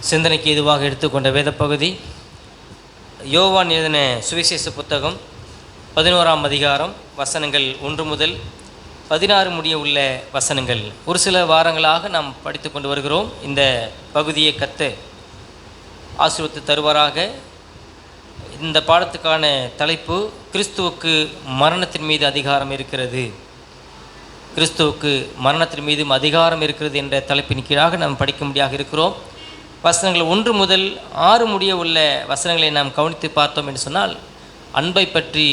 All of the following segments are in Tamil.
சிந்தனைக்கு எதுவாக எடுத்துக்கொண்ட வேத பகுதி யோவான் எழுதின சுவிசேஷ புத்தகம் 11ஆம் அதிகாரம் வசனங்கள் 1 முதல் 16 முடிய உள்ள வசனங்கள். ஒரு சில வாரங்களாக நாம் படித்து கொண்டு வருகிறோம். இந்த பகுதியை கர்த்தர் ஆசீர்வதித்து தருவாராக. இந்த பாடத்துக்கான தலைப்பு கிறிஸ்துவுக்கு மரணத்தின் மீது அதிகாரம் இருக்கிறது. கிறிஸ்துவுக்கு மரணத்தின் மீதும் அதிகாரம் இருக்கிறது என்ற தலைப்பின் கீழாக நாம் படிக்கும்படியாக இருக்கிறோம். வசனங்கள் 1 முதல் 6 முடிய உள்ள வசனங்களை நாம் கவனித்து பார்த்தோம் என்று சொன்னால், அன்பை பற்றி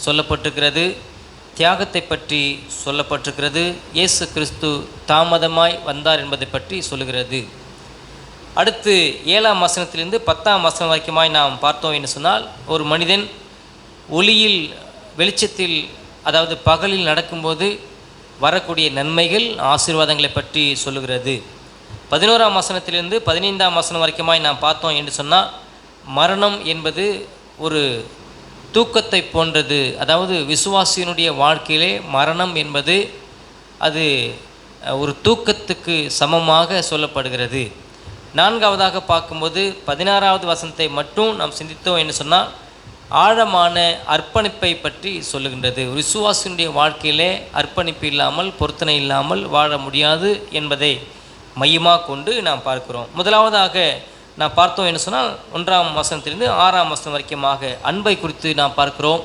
சொல்லப்பட்டிருக்கிறது, தியாகத்தை பற்றி சொல்லப்பட்டிருக்கிறது, இயேசு கிறிஸ்து தாமதமாய் வந்தார் என்பதை பற்றி சொல்லுகிறது. அடுத்து 7ஆம் வசனத்திலிருந்து 10ஆம் வசனம் வரைக்குமாய் நாம் பார்த்தோம் என்று சொன்னால், ஒரு மனிதன் ஒளியில் வெளிச்சத்தில் அதாவது பகலில் நடக்கும்போது வரக்கூடிய நன்மைகள் ஆசீர்வாதங்களை பற்றி சொல்லுகிறது. 11ஆம் வசனத்திலிருந்து 15ஆம் வசனம் வரைக்குமாய் நாம் பார்த்தோம் என்று சொன்னால், மரணம் என்பது ஒரு தூக்கத்தை போன்றது. அதாவது விசுவாசியினுடைய வாழ்க்கையிலே மரணம் என்பது அது ஒரு தூக்கத்துக்கு சமமாக சொல்லப்படுகிறது. 4ஆவதாக பார்க்கும்போது 16ஆவது வசனத்தை மட்டும் நாம் சிந்தித்தோம் என்று சொன்னால், ஆழமான அர்ப்பணிப்பை பற்றி சொல்லுகின்றது. விசுவாசியினுடைய வாழ்க்கையிலே அர்ப்பணிப்பு இல்லாமல் பொருத்தனை இல்லாமல் வாழ முடியாது என்பதை மையமாக கொண்டு நாம் பார்க்கிறோம். முதலாவதாக நாம் பார்த்தோம் என்று சொன்னால், 1ஆம் வசனத்திலிருந்து 6ஆம் வசனம் வரைக்குமாக அன்பை குறித்து நாம் பார்க்கிறோம்,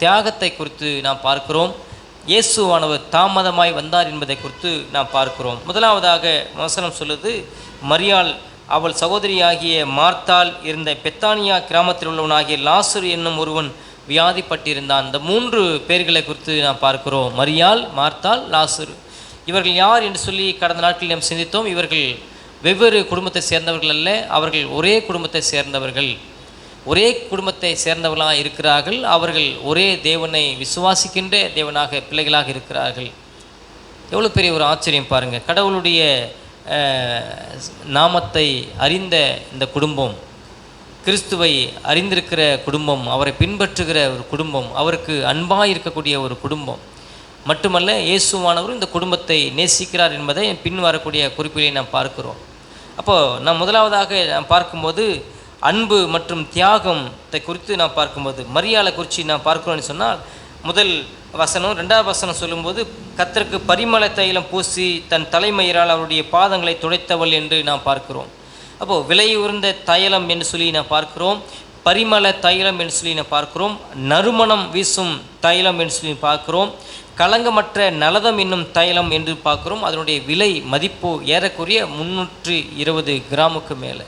தியாகத்தை குறித்து நாம் பார்க்கிறோம், இயேசுவானவர் தாமதமாய் வந்தார் என்பதை குறித்து நாம் பார்க்கிறோம். முதலாவதாக வசனம் சொல்லுது, மரியாள் அவள் சகோதரியாகிய மார்த்தாள் இருந்த பெத்தானியா கிராமத்தில் உள்ளவனாகிய லாசரு என்னும் ஒருவன் வியாதிப்பட்டிருந்தான். இந்த 3 பேர்களை குறித்து நாம் பார்க்கிறோம். மரியாள், மார்த்தாள், லாசரு. இவர்கள் யார் என்று சொல்லி கடந்த நாட்களில் நாம் சிந்தித்தோம். இவர்கள் வெவ்வேறு குடும்பத்தை சேர்ந்தவர்கள் அல்ல, அவர்கள் ஒரே குடும்பத்தை சேர்ந்தவர்கள். ஒரே குடும்பத்தை சேர்ந்தவர்களாக இருக்கிறார்கள். அவர்கள் ஒரே தேவனை விசுவாசிக்கின்ற தேவனாக பிள்ளைகளாக இருக்கிறார்கள். எவ்வளோ பெரிய ஒரு ஆச்சரியம் பாருங்கள். கடவுளுடைய நாமத்தை அறிந்த இந்த குடும்பம், கிறிஸ்துவை அறிந்திருக்கிற குடும்பம், அவரை பின்பற்றுகிற ஒரு குடும்பம், அவருக்கு அன்பாக இருக்கக்கூடிய ஒரு குடும்பம் மட்டுமல்ல, இயேசுவானவரும் இந்த குடும்பத்தை நேசிக்கிறார் என்பதை பின் வரக்கூடிய குறிப்பிலே நாம் பார்க்கிறோம். அப்போது நாம் முதலாவதாக நாம் பார்க்கும்போது அன்பு மற்றும் தியாகத்தை குறித்து நாம் பார்க்கும்போது மரியாளை குறித்து நாம் பார்க்கிறோம்னு சொன்னால், முதல் வசனம் 2ஆவது வசனம் சொல்லும்போது, கர்த்தருக்கு பரிமள தைலம் பூசி தன் தலைமயிரால் அவருடைய பாதங்களை துடைத்தவள் என்று நாம் பார்க்கிறோம். அப்போது விலை உயர்ந்த தைலம் என்று சொல்லி நாம் பார்க்கிறோம், பரிமள தைலம் என்று சொல்லி நாம் பார்க்கிறோம், நறுமணம் வீசும் தைலம் என்று சொல்லி பார்க்கிறோம், களங்கமற்ற நலதம் என்னும் தைலம் என்று பார்க்கிறோம். அதனுடைய விலை மதிப்பு ஏறக்குறைய 320 கிராமுக்கு மேலே.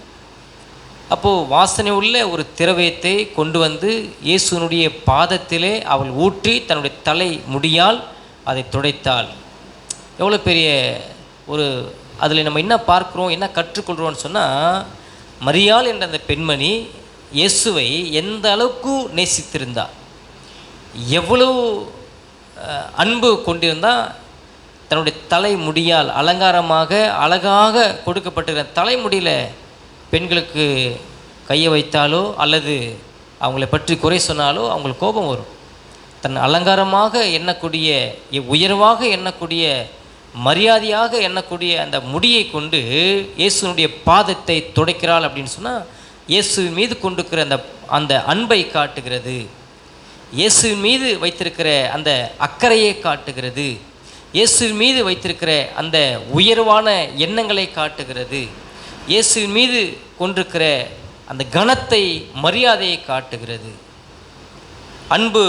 அப்போது வாசனை உள்ள ஒரு திரவியத்தை கொண்டு வந்து இயேசுனுடைய பாதத்திலே அவள் ஊற்றி தன்னுடைய தலை முடியால் அதை துடைத்தாள். எவ்வளோ பெரிய ஒரு அதில் நம்ம என்ன பார்க்குறோம், என்ன கற்றுக்கொள்கிறோம்னு சொன்னால், மரியாள் என்ற அந்த பெண்மணி இயேசுவை எந்த அளவுக்கு நேசித்திருந்தாள், எவ்வளவு அன்பு கொண்டிருந்தால், தன்னுடைய தலை முடியால் அலங்காரமாக அழகாக கொடுக்கப்பட்டிருக்கிற தலைமுடியில் பெண்களுக்கு கையை வைத்தாலோ அல்லது அவங்கள பற்றி குறை சொன்னாலோ அவங்களுக்கு கோபம் வரும். தன் அலங்காரமாக எண்ணக்கூடிய, உயர்வாக எண்ணக்கூடிய, மரியாதையாக எண்ணக்கூடிய அந்த முடியை கொண்டு இயேசுனுடைய பாதத்தை துடைக்கிறாள் அப்படின்னு சொன்னால், இயேசுவின் மீது கொண்டிருக்கிற அந்த அன்பை காட்டுகிறது, இயேசுவின் மீது வைத்திருக்கிற அந்த அக்கறையை காட்டுகிறது, இயேசுவின் மீது வைத்திருக்கிற அந்த உயர்வான எண்ணங்களை காட்டுகிறது, இயேசுவின் மீது கொண்டிருக்கிற அந்த கனத்தை மரியாதையை காட்டுகிறது. அன்பு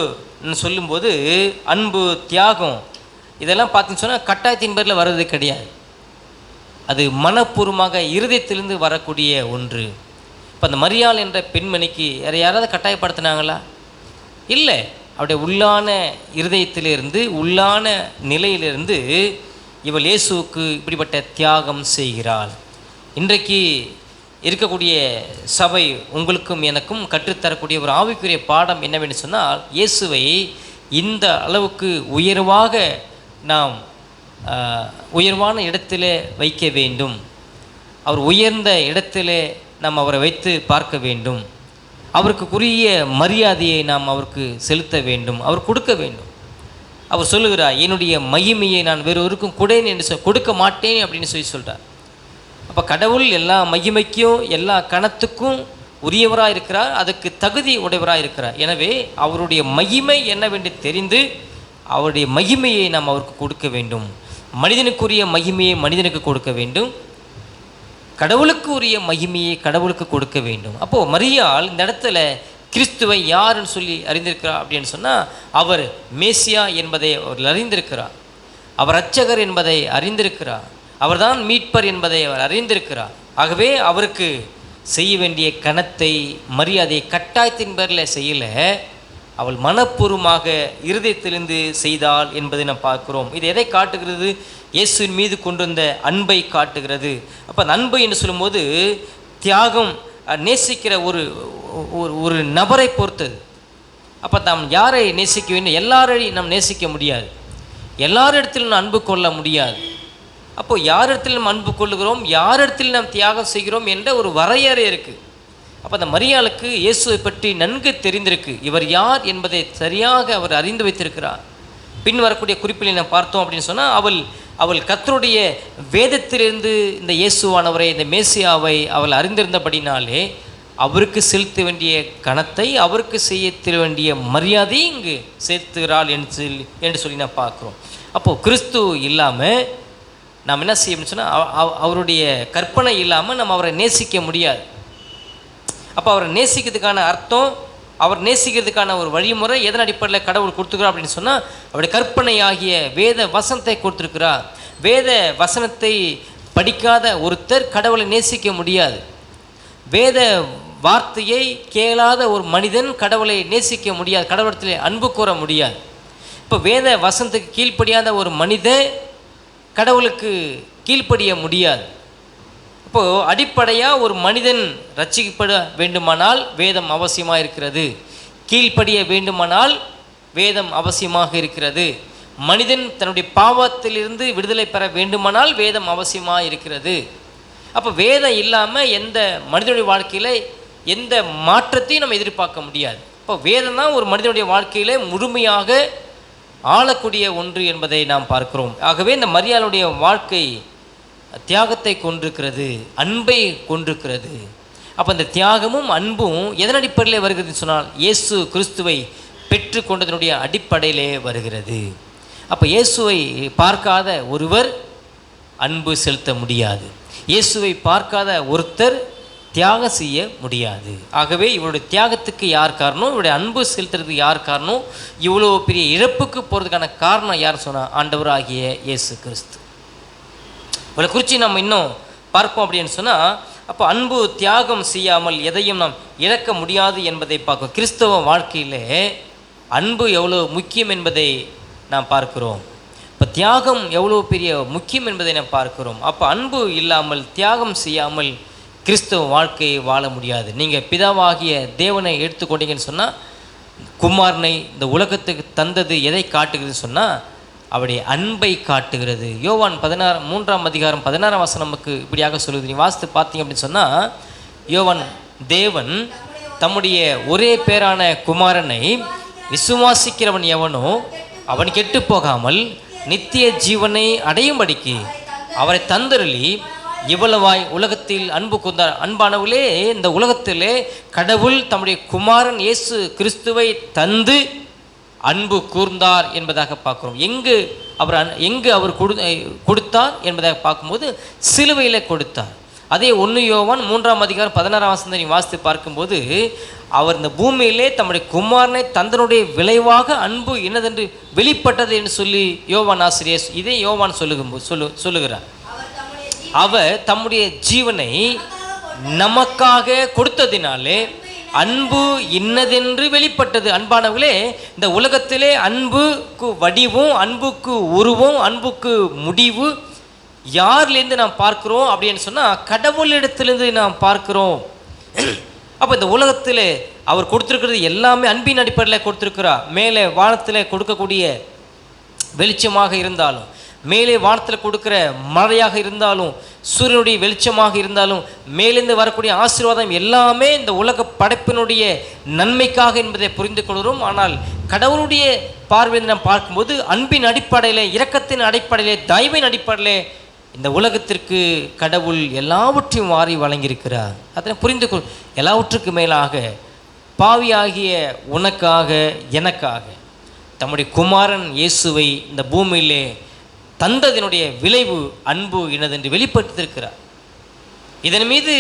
சொல்லும்போது அன்பு, தியாகம் இதெல்லாம் பார்த்தீங்கன்னு சொன்னால் கட்டாயத்தின் பேரில் வர்றது கிடையாது. அது மனப்பூர்வமாக இருதயத்திலிருந்து வரக்கூடிய ஒன்று. இப்போ அந்த மரியாள் என்ற பெண்மணிக்கு யாராவது கட்டாயப்படுத்தினாங்களா? இல்லை. அவருடைய உள்ளான இருதயத்திலிருந்து, உள்ளான நிலையிலிருந்து இவள் இயேசுவுக்கு இப்படிப்பட்ட தியாகம் செய்கிறாள். இன்றைக்கு இருக்கக்கூடிய சபை உங்களுக்கும் எனக்கும் கற்றுத்தரக்கூடிய ஒரு ஆவிக்குரிய பாடம் என்னவென்று சொன்னால், இயேசுவை இந்த அளவுக்கு உயர்வாக நாம் உயர்வான இடத்திலே வைக்க வேண்டும். அவர் உயர்ந்த இடத்திலே நாம் அவரை வைத்து பார்க்க வேண்டும். அவருக்குரிய மரியாதையை நாம் அவருக்கு செலுத்த வேண்டும், அவர் கொடுக்க வேண்டும். அவர் சொல்லுகிறார், என்னுடைய மகிமையை நான் வேறொருக்கும் கொடுக்க மாட்டேன் அப்படின்னு சொல்கிறார். அப்போ கடவுள் எல்லா மகிமைக்கும் எல்லா கணத்துக்கும் உரியவராக இருக்கிறார், அதுக்கு தகுதி உடையவராக இருக்கிறார். எனவே அவருடைய மகிமை என்னவென்று தெரிந்து அவருடைய மகிமையை நாம் அவருக்கு கொடுக்க வேண்டும். மனிதனுக்குரிய மகிமையை மனிதனுக்கு கொடுக்க வேண்டும், கடவுளுக்கு உரிய மகிமையை கடவுளுக்கு கொடுக்க வேண்டும். அப்போது மரியாள் இந்த இடத்துல கிறிஸ்துவை யாருன்னு சொல்லி அறிந்திருக்கிறார் அப்படின்னு சொன்னால், அவர் மேசியா என்பதை அவர் அறிந்திருக்கிறார், அவர் இரட்சகர் என்பதை அறிந்திருக்கிறார், அவர்தான் மீட்பர் என்பதை அவர் அறிந்திருக்கிறார். ஆகவே அவருக்கு செய்ய வேண்டிய கணத்தை மரியாதை கட்டாயத்தின் பேரில் செய்யலை, அவள் மனப்பூர்வமாக இருதயத்திலிருந்து செய்தாள் என்பதை நாம் பார்க்கிறோம். இது எதை காட்டுகிறது? இயேசுவின் மீது கொண்டிருந்த அன்பை காட்டுகிறது. அப்போ அந்த அன்பு என்று சொல்லும்போது தியாகம், நேசிக்கிற ஒரு ஒரு நபரை பொறுத்தது. அப்போ நாம் யாரை நேசிக்க வேண்டும்? எல்லாரையும் நாம் நேசிக்க முடியாது, எல்லாரிடத்திலும் நாம் அன்பு கொள்ள முடியாது. அப்போது யாரிடத்தில் நாம் அன்பு கொள்ளுகிறோம், யாரிடத்தில் நாம் தியாகம் செய்கிறோம் என்ற ஒரு வரையறை இருக்குது. அப்போ அந்த மரியாளுக்கு இயேசுவை பற்றி நன்கு தெரிந்திருக்கு, இவர் யார் என்பதை சரியாக அவர் அறிந்து வைத்திருக்கிறார். பின் வரக்கூடிய குறிப்பில் நாம் பார்த்தோம் அப்படின்னு சொன்னால், அவள் கர்த்தருடைய வேதத்திலிருந்து இந்த இயேசுவானவரை, இந்த மேசியாவை அவள் அறிந்திருந்தபடினாலே அவருக்கு செலுத்த வேண்டிய கணத்தை, அவருக்கு செய்ய வேண்டிய மரியாதையை இங்கு சேர்த்துகிறாள் என்று சொல்லி நான் பார்க்குறோம். அப்போது கிறிஸ்து இல்லாமல் நாம் என்ன செய்யணும்னு சொன்னால், அவருடைய கற்பனை இல்லாமல் நம்ம அவரை நேசிக்க முடியாது. அப்போ அவரை நேசிக்கிறதுக்கான அர்த்தம், அவர் நேசிக்கிறதுக்கான ஒரு வழிமுறை எதன் அடிப்படையில் கடவுள் கொடுத்துக்கிறார் அப்படின்னு சொன்னால், அவருடைய கற்பனை ஆகிய வேத வசனத்தை கொடுத்துருக்கிறார். வேத வசனத்தை படிக்காத ஒருத்தர் கடவுளை நேசிக்க முடியாது. வேத வார்த்தையை கேளாத ஒரு மனிதன் கடவுளை நேசிக்க முடியாது, கடவுளத்தில் அன்பு கூற முடியாது. இப்போ வேத வசனத்துக்கு கீழ்ப்படியாத ஒரு மனிதன் கடவுளுக்கு கீழ்ப்படிய முடியாது. இப்போது அடிப்படையாக ஒரு மனிதன் ரட்சிக்கப்பட வேண்டுமானால் வேதம் அவசியமாக இருக்கிறது, கீழ்ப்படிய வேண்டுமானால் வேதம் அவசியமாக இருக்கிறது. மனிதன் தன்னுடைய பாவத்திலிருந்து விடுதலை பெற வேண்டுமானால் வேதம் அவசியமாக இருக்கிறது. அப்போ வேதம் இல்லாமல் எந்த மனிதனுடைய வாழ்க்கையில் எந்த மாற்றத்தையும் நம்ம எதிர்பார்க்க முடியாது. இப்போ வேதம் தான் ஒரு மனிதனுடைய வாழ்க்கையில் முழுமையாக ஆளக்கூடிய ஒன்று என்பதை நாம் பார்க்கிறோம். ஆகவே இந்த மரியாளுடைய வாழ்க்கை தியாகத்தை கொண்டிருக்கிறது, அன்பை கொண்டிருக்கிறது. அப்போ இந்த தியாகமும் அன்பும் எதன் அடிப்படையிலே வருகிறது சொன்னால், இயேசு கிறிஸ்துவை பெற்று கொண்டதனுடைய அடிப்படையிலே வருகிறது. அப்போ இயேசுவை பார்க்காத ஒருவர் அன்பு செலுத்த முடியாது, இயேசுவை பார்க்காத ஒருத்தர் தியாகம் செய்ய முடியாது. ஆகவே இவருடைய தியாகத்துக்கு யார் காரணம், இவருடைய அன்பு செலுத்துறதுக்கு யார் காரணம், இவ்வளோ பெரிய இழப்புக்கு போகிறதுக்கான காரணம் யார் சொன்னால், ஆண்டவராகிய இயேசு கிறிஸ்து. இவளை குறித்து நம்ம இன்னும் பார்ப்போம் அப்படின்னு சொன்னால், அப்போ அன்பு தியாகம் செய்யாமல் எதையும் நாம் இழக்க முடியாது என்பதை பார்க்கும். கிறிஸ்தவ வாழ்க்கையில் அன்பு எவ்வளோ முக்கியம் என்பதை நாம் பார்க்கிறோம். இப்போ தியாகம் எவ்வளோ பெரிய முக்கியம் என்பதை நாம் பார்க்கிறோம். அப்போ அன்பு இல்லாமல் தியாகம் செய்யாமல் கிறிஸ்தவ வாழ்க்கையை வாழ முடியாது. நீங்கள் பிதாவாகிய தேவனை எடுத்துக்கொண்டீங்கன்னு சொன்னால், குமாரனை இந்த உலகத்துக்கு தந்தது எதை காட்டுகிறதுன்னு சொன்னால், அவருடைய அன்பை காட்டுகிறது. யோவான் 3:16 நமக்கு இப்படியாக சொல்லுது. நீ வாசித்து பார்த்தீங்க அப்படின்னு சொன்னால், யோவான் தேவன் தம்முடைய ஒரே பேரான குமாரனை விசுவாசிக்கிறவன் எவனோ அவன் கெட்டு போகாமல் நித்திய ஜீவனை அடையும்படிக்கு அவரை தந்தருளி இவ்வளவாய் உலகத்தில் அன்பு கூர்ந்தார். அன்பானவர்களே, இந்த உலகத்திலே கடவுள் தம்முடைய குமாரன் இயேசு கிறிஸ்துவை தந்து அன்பு கூர்ந்தார் என்பதாக பார்க்குறோம். எங்கு அவர் கொடுத்தார் என்பதாக பார்க்கும்போது சிலுவையில் கொடுத்தார். அதே 1 யோவான் 3:16 வாசித்து பார்க்கும்போது, அவர் இந்த பூமியிலே தம்முடைய குமாரனை தந்தனுடைய விளைவாக அன்பு என்னதென்று வெளிப்பட்டது என்று சொல்லி யோவான் ஆசிரியர் இதே யோவான் சொல்லுகிறார். அவர் தம்முடைய ஜீவனை நமக்காக கொடுத்ததினாலே அன்பு இன்னதென்று வெளிப்பட்டது. அன்பானவர்களே, இந்த உலகத்திலே அன்புக்கு வடிவும், அன்புக்கு உருவம், அன்புக்கு முடிவு யார்லேருந்து நாம் பார்க்கிறோம் அப்படின்னு சொன்னால், கடவுளிடத்திலிருந்து நாம் பார்க்கிறோம். அப்போ இந்த உலகத்தில் அவர் கொடுத்துருக்கிறது எல்லாமே அன்பின் அடிப்படையில் கொடுத்துருக்கிறார். மேலே வானத்தில் கொடுக்கக்கூடிய வெளிச்சமாக இருந்தாலும், மேலே வானத்தில் கொடுக்குற மழையாக இருந்தாலும், சூரியனுடைய வெளிச்சமாக இருந்தாலும், மேலிருந்து வரக்கூடிய ஆசீர்வாதம் எல்லாமே இந்த உலக படைப்பினுடைய நன்மைக்காக என்பதை புரிந்து கொள்கிறோம். ஆனால் கடவுளுடைய பார்வையில் நாம் பார்க்கும்போது அன்பின் அடிப்படையில், இரக்கத்தின் அடிப்படையில், தயவின் அடிப்படையில் இந்த உலகத்திற்கு கடவுள் எல்லாவற்றையும் வாரி வழங்கியிருக்கிறார். அதனை புரிந்து கொள். எல்லாவற்றுக்கு மேலாக பாவியாகிய உனக்காக எனக்காக தம்முடைய குமாரன் இயேசுவை இந்த பூமியிலே தந்ததினுடைய விளைவு அன்பு இனதென்று வெளிப்படுத்தியிருக்கிறார். இதன் மீது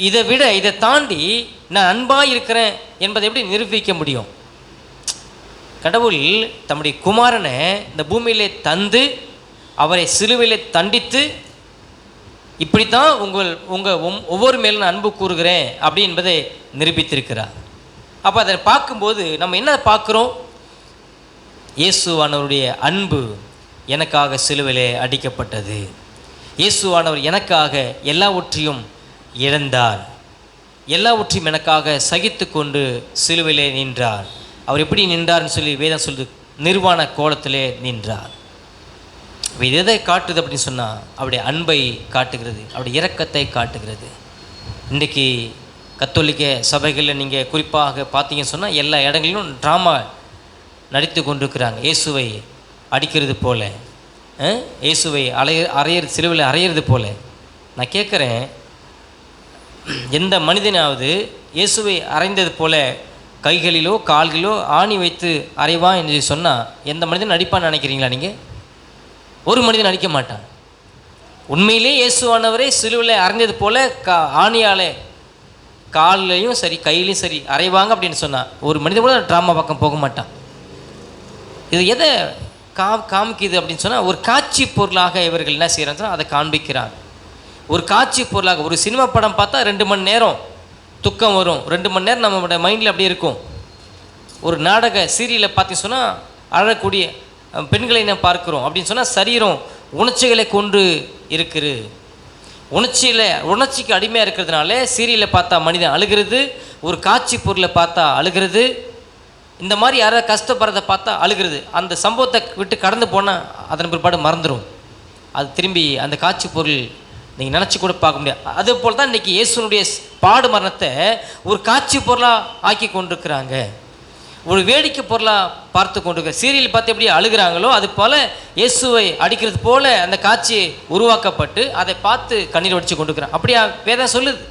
இதை விட இதை தாண்டி நான் அன்பாக இருக்கிறேன் என்பதை எப்படி நிரூபிக்க முடியும்? கடவுள் தம்முடைய குமாரனை இந்த பூமியிலே தந்து அவரை சிலுவையிலே தண்டித்து இப்படித்தான் உங்கள் ஒவ்வொரு மேலும் நான் அன்பு கூறுகிறேன் அப்படி என்பதை நிரூபித்திருக்கிறார். அப்போ அதை பார்க்கும்போது நம்ம என்ன பார்க்குறோம்? இயேசுவானவருடைய அன்பு எனக்காக சிலுவையிலே அடிக்கப்பட்டது. இயேசுவானவர் எனக்காக எல்லாவற்றையும் இழந்தார். எல்லாவற்றையும் எனக்காக சகித்து கொண்டு சிலுவையிலே நின்றார். அவர் எப்படி நின்றார்னு சொல்லி வேதம் சொல்லுது, நிர்வாண கோலத்திலே நின்றார். இது எதை காட்டுது அப்படின்னு சொன்னால் அவருடைய அன்பை காட்டுகிறது, அவருடைய இரக்கத்தை காட்டுகிறது. இன்றைக்கி கத்தோலிக்க சபைகளில் நீங்கள் குறிப்பாக பார்த்தீங்கன்னு சொன்னால் எல்லா இடங்களிலும் ட்ராமா நடித்து கொண்டிருக்கிறாங்க. இயேசுவை அடிக்கிறது போல, இயேசுவை சிலுவையில் அறையிறது போல. நான் கேட்குறேன், எந்த மனிதனாவது இயேசுவை அறைந்தது போல கைகளிலோ கால்களிலோ ஆணி வைத்து அறைவான் என்று சொன்னால் எந்த மனிதன் நடிப்பான்னு நினைக்கிறீங்களா நீங்கள்? ஒரு மனிதன் நடிக்க மாட்டான். உண்மையிலே இயேசுவானவரே சிலுவையில் அறைந்தது போல ஆணியாலே கால்லையும் சரி கையிலையும் சரி அறைவாங்க அப்படின்னு சொன்னால் ஒரு மனிதன் கூட ட்ராமா பக்கம் போக மாட்டான். இது எதை காமிக்குது அப்படின்னு சொன்னால் ஒரு காட்சி பொருளாக இவர்கள் என்ன செய்கிறாங்க, அதை காண்பிக்கிறாங்க. ஒரு காட்சி பொருளாக ஒரு சினிமா படம் பார்த்தா 2 மணி நேரம் துக்கம் வரும், 2 மணி நேரம் நம்மளோட மைண்டில் அப்படி இருக்கும். ஒரு நாடக சீரியலை பார்த்தீங்கன்னு சொன்னால் அழக்கூடிய பெண்களை நான் பார்க்குறோம் அப்படின்னு சொன்னால் சரீரம் உணர்ச்சிகளை கொண்டு இருக்குது. உணர்ச்சிக்கு அடிமையாக இருக்கிறதுனால சீரியலை பார்த்தா மனிதன் அழுகிறது, ஒரு காட்சி பொருளை பார்த்தா அழுகிறது, இந்த மாதிரி யாராவது கஷ்டப்படுறதை பார்த்தா அழுகிறது. அந்த சம்பவத்தை விட்டு கடந்து போனால் அதன் பிற்பாடு மறந்துடும். அது திரும்பி அந்த காட்சி பொருள் நீங்கள் நினச்சி கூட பார்க்க முடியாது. அதே போல் தான் இன்றைக்கி இயேசுனுடைய பாடு மரணத்தை ஒரு காட்சி பொருளாக ஆக்கி கொண்டிருக்கிறாங்க, ஒரு வேடிக்கை பொருளாக பார்த்து கொண்டிருக்கிற. சீரியல் பார்த்து எப்படி அழுகிறாங்களோ அது போல் இயேசுவை அடிக்கிறது போல் அந்த காட்சி உருவாக்கப்பட்டு அதை பார்த்து கண்ணீர் வடித்து கொண்டிருக்கிறான். அப்படியா வேதம் சொல்லுது.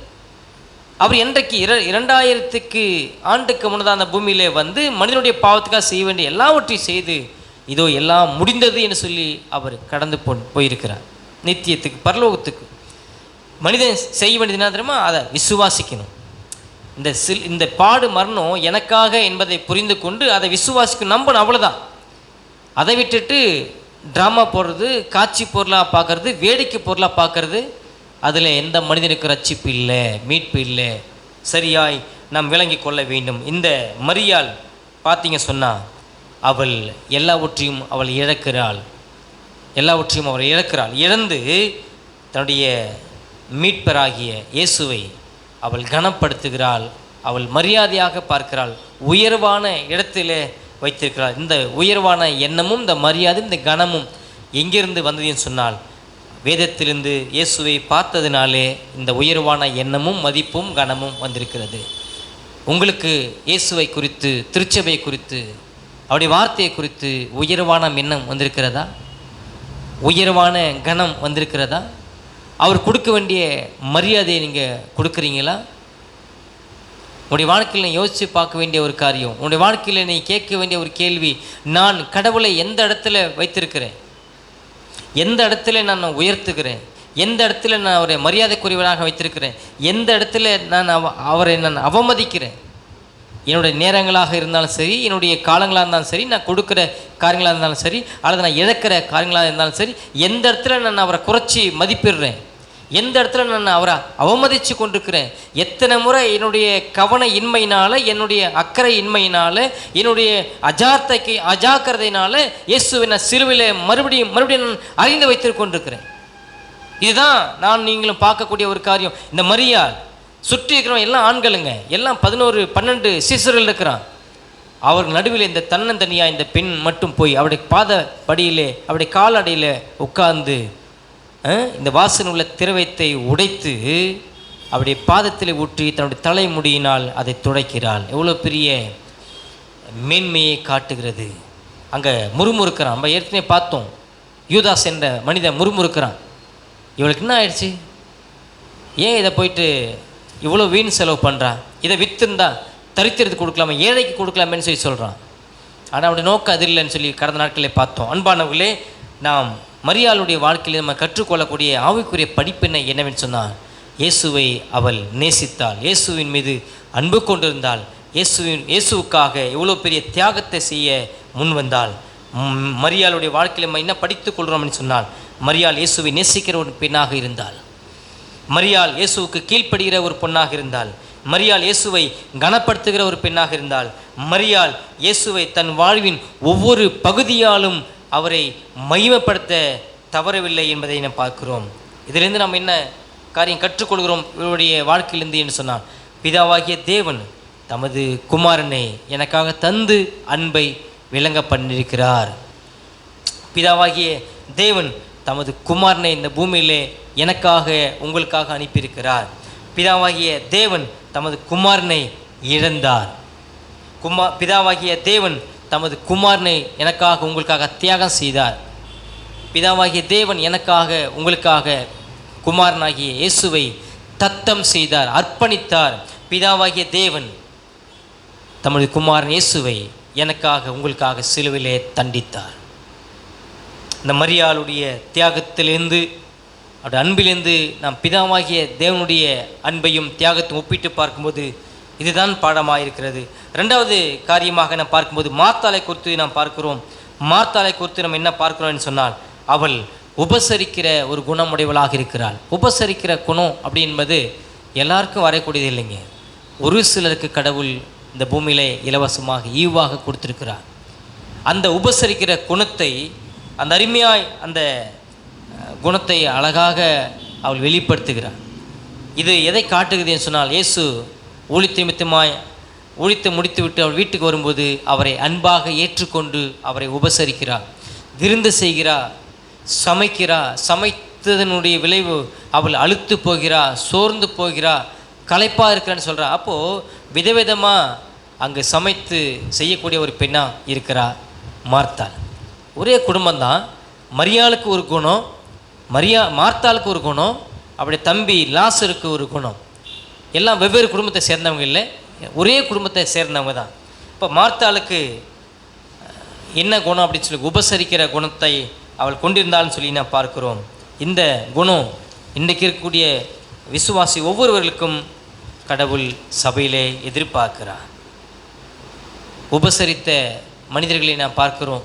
அவர் என்றைக்கு 2000 ஆண்டுக்கு முன்னதாக அந்த பூமியிலே வந்து மனிதனுடைய பாவத்துக்காக செய்ய வேண்டிய எல்லாவற்றையும் செய்து இதோ எல்லாம் முடிந்தது என்று சொல்லி அவர் கடந்து போயிருக்கிறார் நித்தியத்துக்கு, பரலோகத்துக்கு. மனிதன் செய்ய வேண்டியது என்ன தெரியுமா? அதை விசுவாசிக்கணும். இந்த பாடு மரணம் எனக்காக என்பதை புரிந்து கொண்டு அதை விசுவாசிக்கணும், நம்பணும், அவ்வளோதான். அதை விட்டுட்டு ட்ராமா போடுறது, காட்சி பொருளாக பார்க்கறது, வேடிக்கை பொருளாக பார்க்கறது, அதில் எந்த மனிதனுக்கு ரட்சிப்பு இல்லை, மீட்பு இல்லை. சரியாய் நாம் விளங்கி கொள்ள வேண்டும். இந்த மரியாள் பார்த்தீங்க சொன்னால் அவள் எல்லாவற்றையும் அவள் இழக்கிறாள். இழந்து தன்னுடைய மீட்பராகிய இயேசுவை அவள் கனப்படுத்துகிறாள், அவள் மரியாதையாக பார்க்கிறாள், உயர்வான இடத்திலே வைத்திருக்கிறாள். இந்த உயர்வான எண்ணமும் இந்த மரியாதையும் இந்த கனமும் எங்கிருந்து வந்ததுன்னு சொன்னால் வேதத்திலிருந்து இயேசுவை பார்த்ததினாலே இந்த உயர்வான எண்ணமும் மதிப்பும் கனமும் வந்திருக்கிறது. உங்களுக்கு இயேசுவை குறித்து, திருச்சபை குறித்து, அவருடைய வார்த்தையை குறித்து உயர்வான எண்ணம் வந்திருக்கிறதா? உயர்வான கனம் வந்திருக்கிறதா? அவர் கொடுக்க வேண்டிய மரியாதையை நீங்கள் கொடுக்குறீங்களா? உன்னுடைய வாழ்க்கையில் நீ யோசித்து பார்க்க வேண்டிய ஒரு காரியம், உன்னுடைய வாழ்க்கையில் நீ கேட்க வேண்டிய ஒரு கேள்வி, நான் கடவுளை எந்த இடத்துல வைத்திருக்கிறேன், எந்த இடத்துல நான் உயர்த்துகிறேன், எந்த இடத்துல நான் அவரை மரியாதைக்குரியவராக வைத்திருக்கிறேன், எந்த இடத்துல அவரை நான் அவமதிக்கிறேன். என்னுடைய நேரங்களாக இருந்தாலும் சரி, என்னுடைய காலங்களாக இருந்தாலும் சரி, நான் கொடுக்குற காரியங்களாக இருந்தாலும் சரி, அல்லது நான் இழக்கிற காரியங்களாக இருந்தாலும் சரி, எந்த இடத்துல நான் அவரை குறைச்சி மதிப்பிடுறேன், எந்த இடத்துல நான் அவரை அவமதித்து கொண்டிருக்கிறேன், எத்தனை முறை என்னுடைய கவன இன்மையினால், என்னுடைய அக்கறை இன்மையினால், என்னுடைய அஜாக்கிரதையினால் இயேசுவை நான் சிலுவையில் மறுபடியும் நான் அறிந்து வைத்து கொண்டிருக்கிறேன். இதுதான் நான் நீங்களும் பார்க்கக்கூடிய ஒரு காரியம். இந்த மரியாள் சுற்றி இருக்கிறவங்க எல்லாம் ஆண்களுங்க, எல்லாம் 11-12 சீசர்கள் இருக்கிறான். அவர் நடுவில் இந்த தன்னந்தனியாக இந்த பெண் மட்டும் போய் அவருடைய பாத படியிலே, அவருடைய காலடியில் உட்கார்ந்து இந்த வாசனை உள்ள திரவியத்தை உடைத்து அவருடைய பாதத்தில் ஊற்றி தன்னுடைய தலைமுடியினால் அதை துடைக்கிறாள். எவ்வளோ பெரிய மேன்மையை காட்டுகிறது. அங்கே முறுமுறுக்கிறான். நம்ம ஏற்கனவே பார்த்தோம், யூதாஸ் என்ற மனிதன் முறுமுறுக்கிறான். இவளுக்கு என்ன ஆயிடுச்சு, ஏன் இதை போயிட்டு இவ்வளோ வீண் செலவு பண்ணுறான், இதை விற்றுருந்தா தரித்திரத்துக்கு கொடுக்கலாமா, ஏழைக்கு கொடுக்கலாமேன்னு சொல்லி சொல்கிறான். ஆனால் அவருடைய நோக்கம் அது இல்லைன்னு சொல்லி கடந்த நாட்களில் பார்த்தோம். அன்பானவர்களே, நாம் மரியாளுடைய வாழ்க்கையில் நம்ம கற்றுக்கொள்ளக்கூடிய ஆவிக்குரிய படிப்பினை என்னவென்று சொன்னால், இயேசுவை அவள் நேசித்தாள், இயேசுவின் மீது அன்பு கொண்டிருந்தாள், இயேசுவுக்காக எவ்வளோ பெரிய தியாகத்தை செய்ய முன் வந்தாள். மரியாளுடைய வாழ்க்கையில் நம்ம என்ன படித்துக் கொள்கிறோம்னு சொன்னால், மரியாள் இயேசுவை நேசிக்கிற ஒரு பெண்ணாக இருந்தாள், மரியாள் இயேசுவுக்கு கீழ்ப்படுகிற ஒரு பொண்ணாக இருந்தாள், மரியாள் இயேசுவை கனப்படுத்துகிற ஒரு பெண்ணாக இருந்தாள், மரியாள் இயேசுவை தன் வாழ்வின் ஒவ்வொரு பகுதியாலும் அவரை மகிமைப்படுத்த தவறவில்லை என்பதை நாம் பார்க்கிறோம். இதிலிருந்து நாம் என்ன காரியம் கற்றுக்கொள்கிறோம் இவருடைய வாழ்க்கையிலிருந்து என்று சொன்னால், பிதாவாகிய தேவன் தமது குமாரனை எனக்காக தந்து அன்பை விளங்க பண்ணியிருக்கிறார். பிதாவாகிய தேவன் தமது குமாரனை இந்த பூமியிலே எனக்காக உங்களுக்காக அனுப்பியிருக்கிறார். பிதாவாகிய தேவன் தமது குமாரனை இழந்தார். பிதாவாகிய தேவன் தமது குமாரனை எனக்காக உங்களுக்காக தியாகம் செய்தார். பிதாவாகிய தேவன் எனக்காக உங்களுக்காக குமாரனாகிய இயேசுவை தத்தம் செய்தார், அர்ப்பணித்தார். பிதாவாகிய தேவன் தமது குமாரன் இயேசுவை எனக்காக உங்களுக்காக சிலுவிலே தண்டித்தார். இந்த மரியாளுடைய தியாகத்திலிருந்து, அவருடைய அன்பிலிருந்து நாம் பிதாவாகிய தேவனுடைய அன்பையும் தியாகத்தையும் ஒப்பிட்டு பார்க்கும்போது இதுதான் பாடமாக இருக்கிறது. ரெண்டாவது காரியமாக நாம் பார்க்கும்போது மார்த்தாளை குறித்து நாம் பார்க்கிறோம். மார்த்தாளை குறித்து நம்ம என்ன பார்க்கிறோம்னு சொன்னால், அவள் உபசரிக்கிற ஒரு குணமுடையவளாக இருக்கிறாள். உபசரிக்கிற குணம் அப்படி என்பது எல்லாருக்கும் வரக்கூடியது இல்லைங்க. ஒரு சிலருக்கு கடவுள் இந்த பூமியிலே இலவசமாக ஈவாக கொடுத்திருக்கிறார். அந்த உபசரிக்கிற குணத்தை, அந்த அருமையாய் அந்த குணத்தை அழகாக அவள் வெளிப்படுத்துகிறார். இது எதை காட்டுகிறதுன்னு சொன்னால், இயேசு ஊழித்து நிமித்தமாய் ஊழித்து முடித்துவிட்டு அவள் வீட்டுக்கு வரும்போது அவரை அன்பாக ஏற்றுக்கொண்டு அவரை உபசரிக்கிறார், விருந்து செய்கிறார், சமைக்கிறார். சமைத்ததனுடைய விளைவு அவள் அழுத்து போகிறார், சோர்ந்து போகிறார், களைப்பாக இருக்கிறான்னு சொல்கிறார். அப்போது விதவிதமாக அங்கே சமைத்து செய்யக்கூடிய ஒரு பெண்ணாக இருக்கிறார் மார்த்தாள். ஒரே குடும்பம்தான். மரியாளுக்கு ஒரு குணம், மார்த்தாளுக்கு ஒரு குணம், அப்படி தம்பி லாசருக்கு ஒரு குணம். எல்லாம் வெவ்வேறு குடும்பத்தை சேர்ந்தவங்க இல்லை, ஒரே குடும்பத்தை சேர்ந்தவங்க தான். இப்போ மார்த்தாளுக்கு என்ன குணம் அப்படின்னு சொல்லி உபசரிக்கிற குணத்தை அவள் கொண்டிருந்தாள்னு சொல்லி நான் பார்க்கிறோம். இந்த குணம் இன்றைக்கு இருக்கக்கூடிய விசுவாசி ஒவ்வொருவர்களுக்கும் கடவுள் சபையிலே எதிர்பார்க்கிறார். உபசரித்த மனிதர்களை நாம் பார்க்கிறோம்,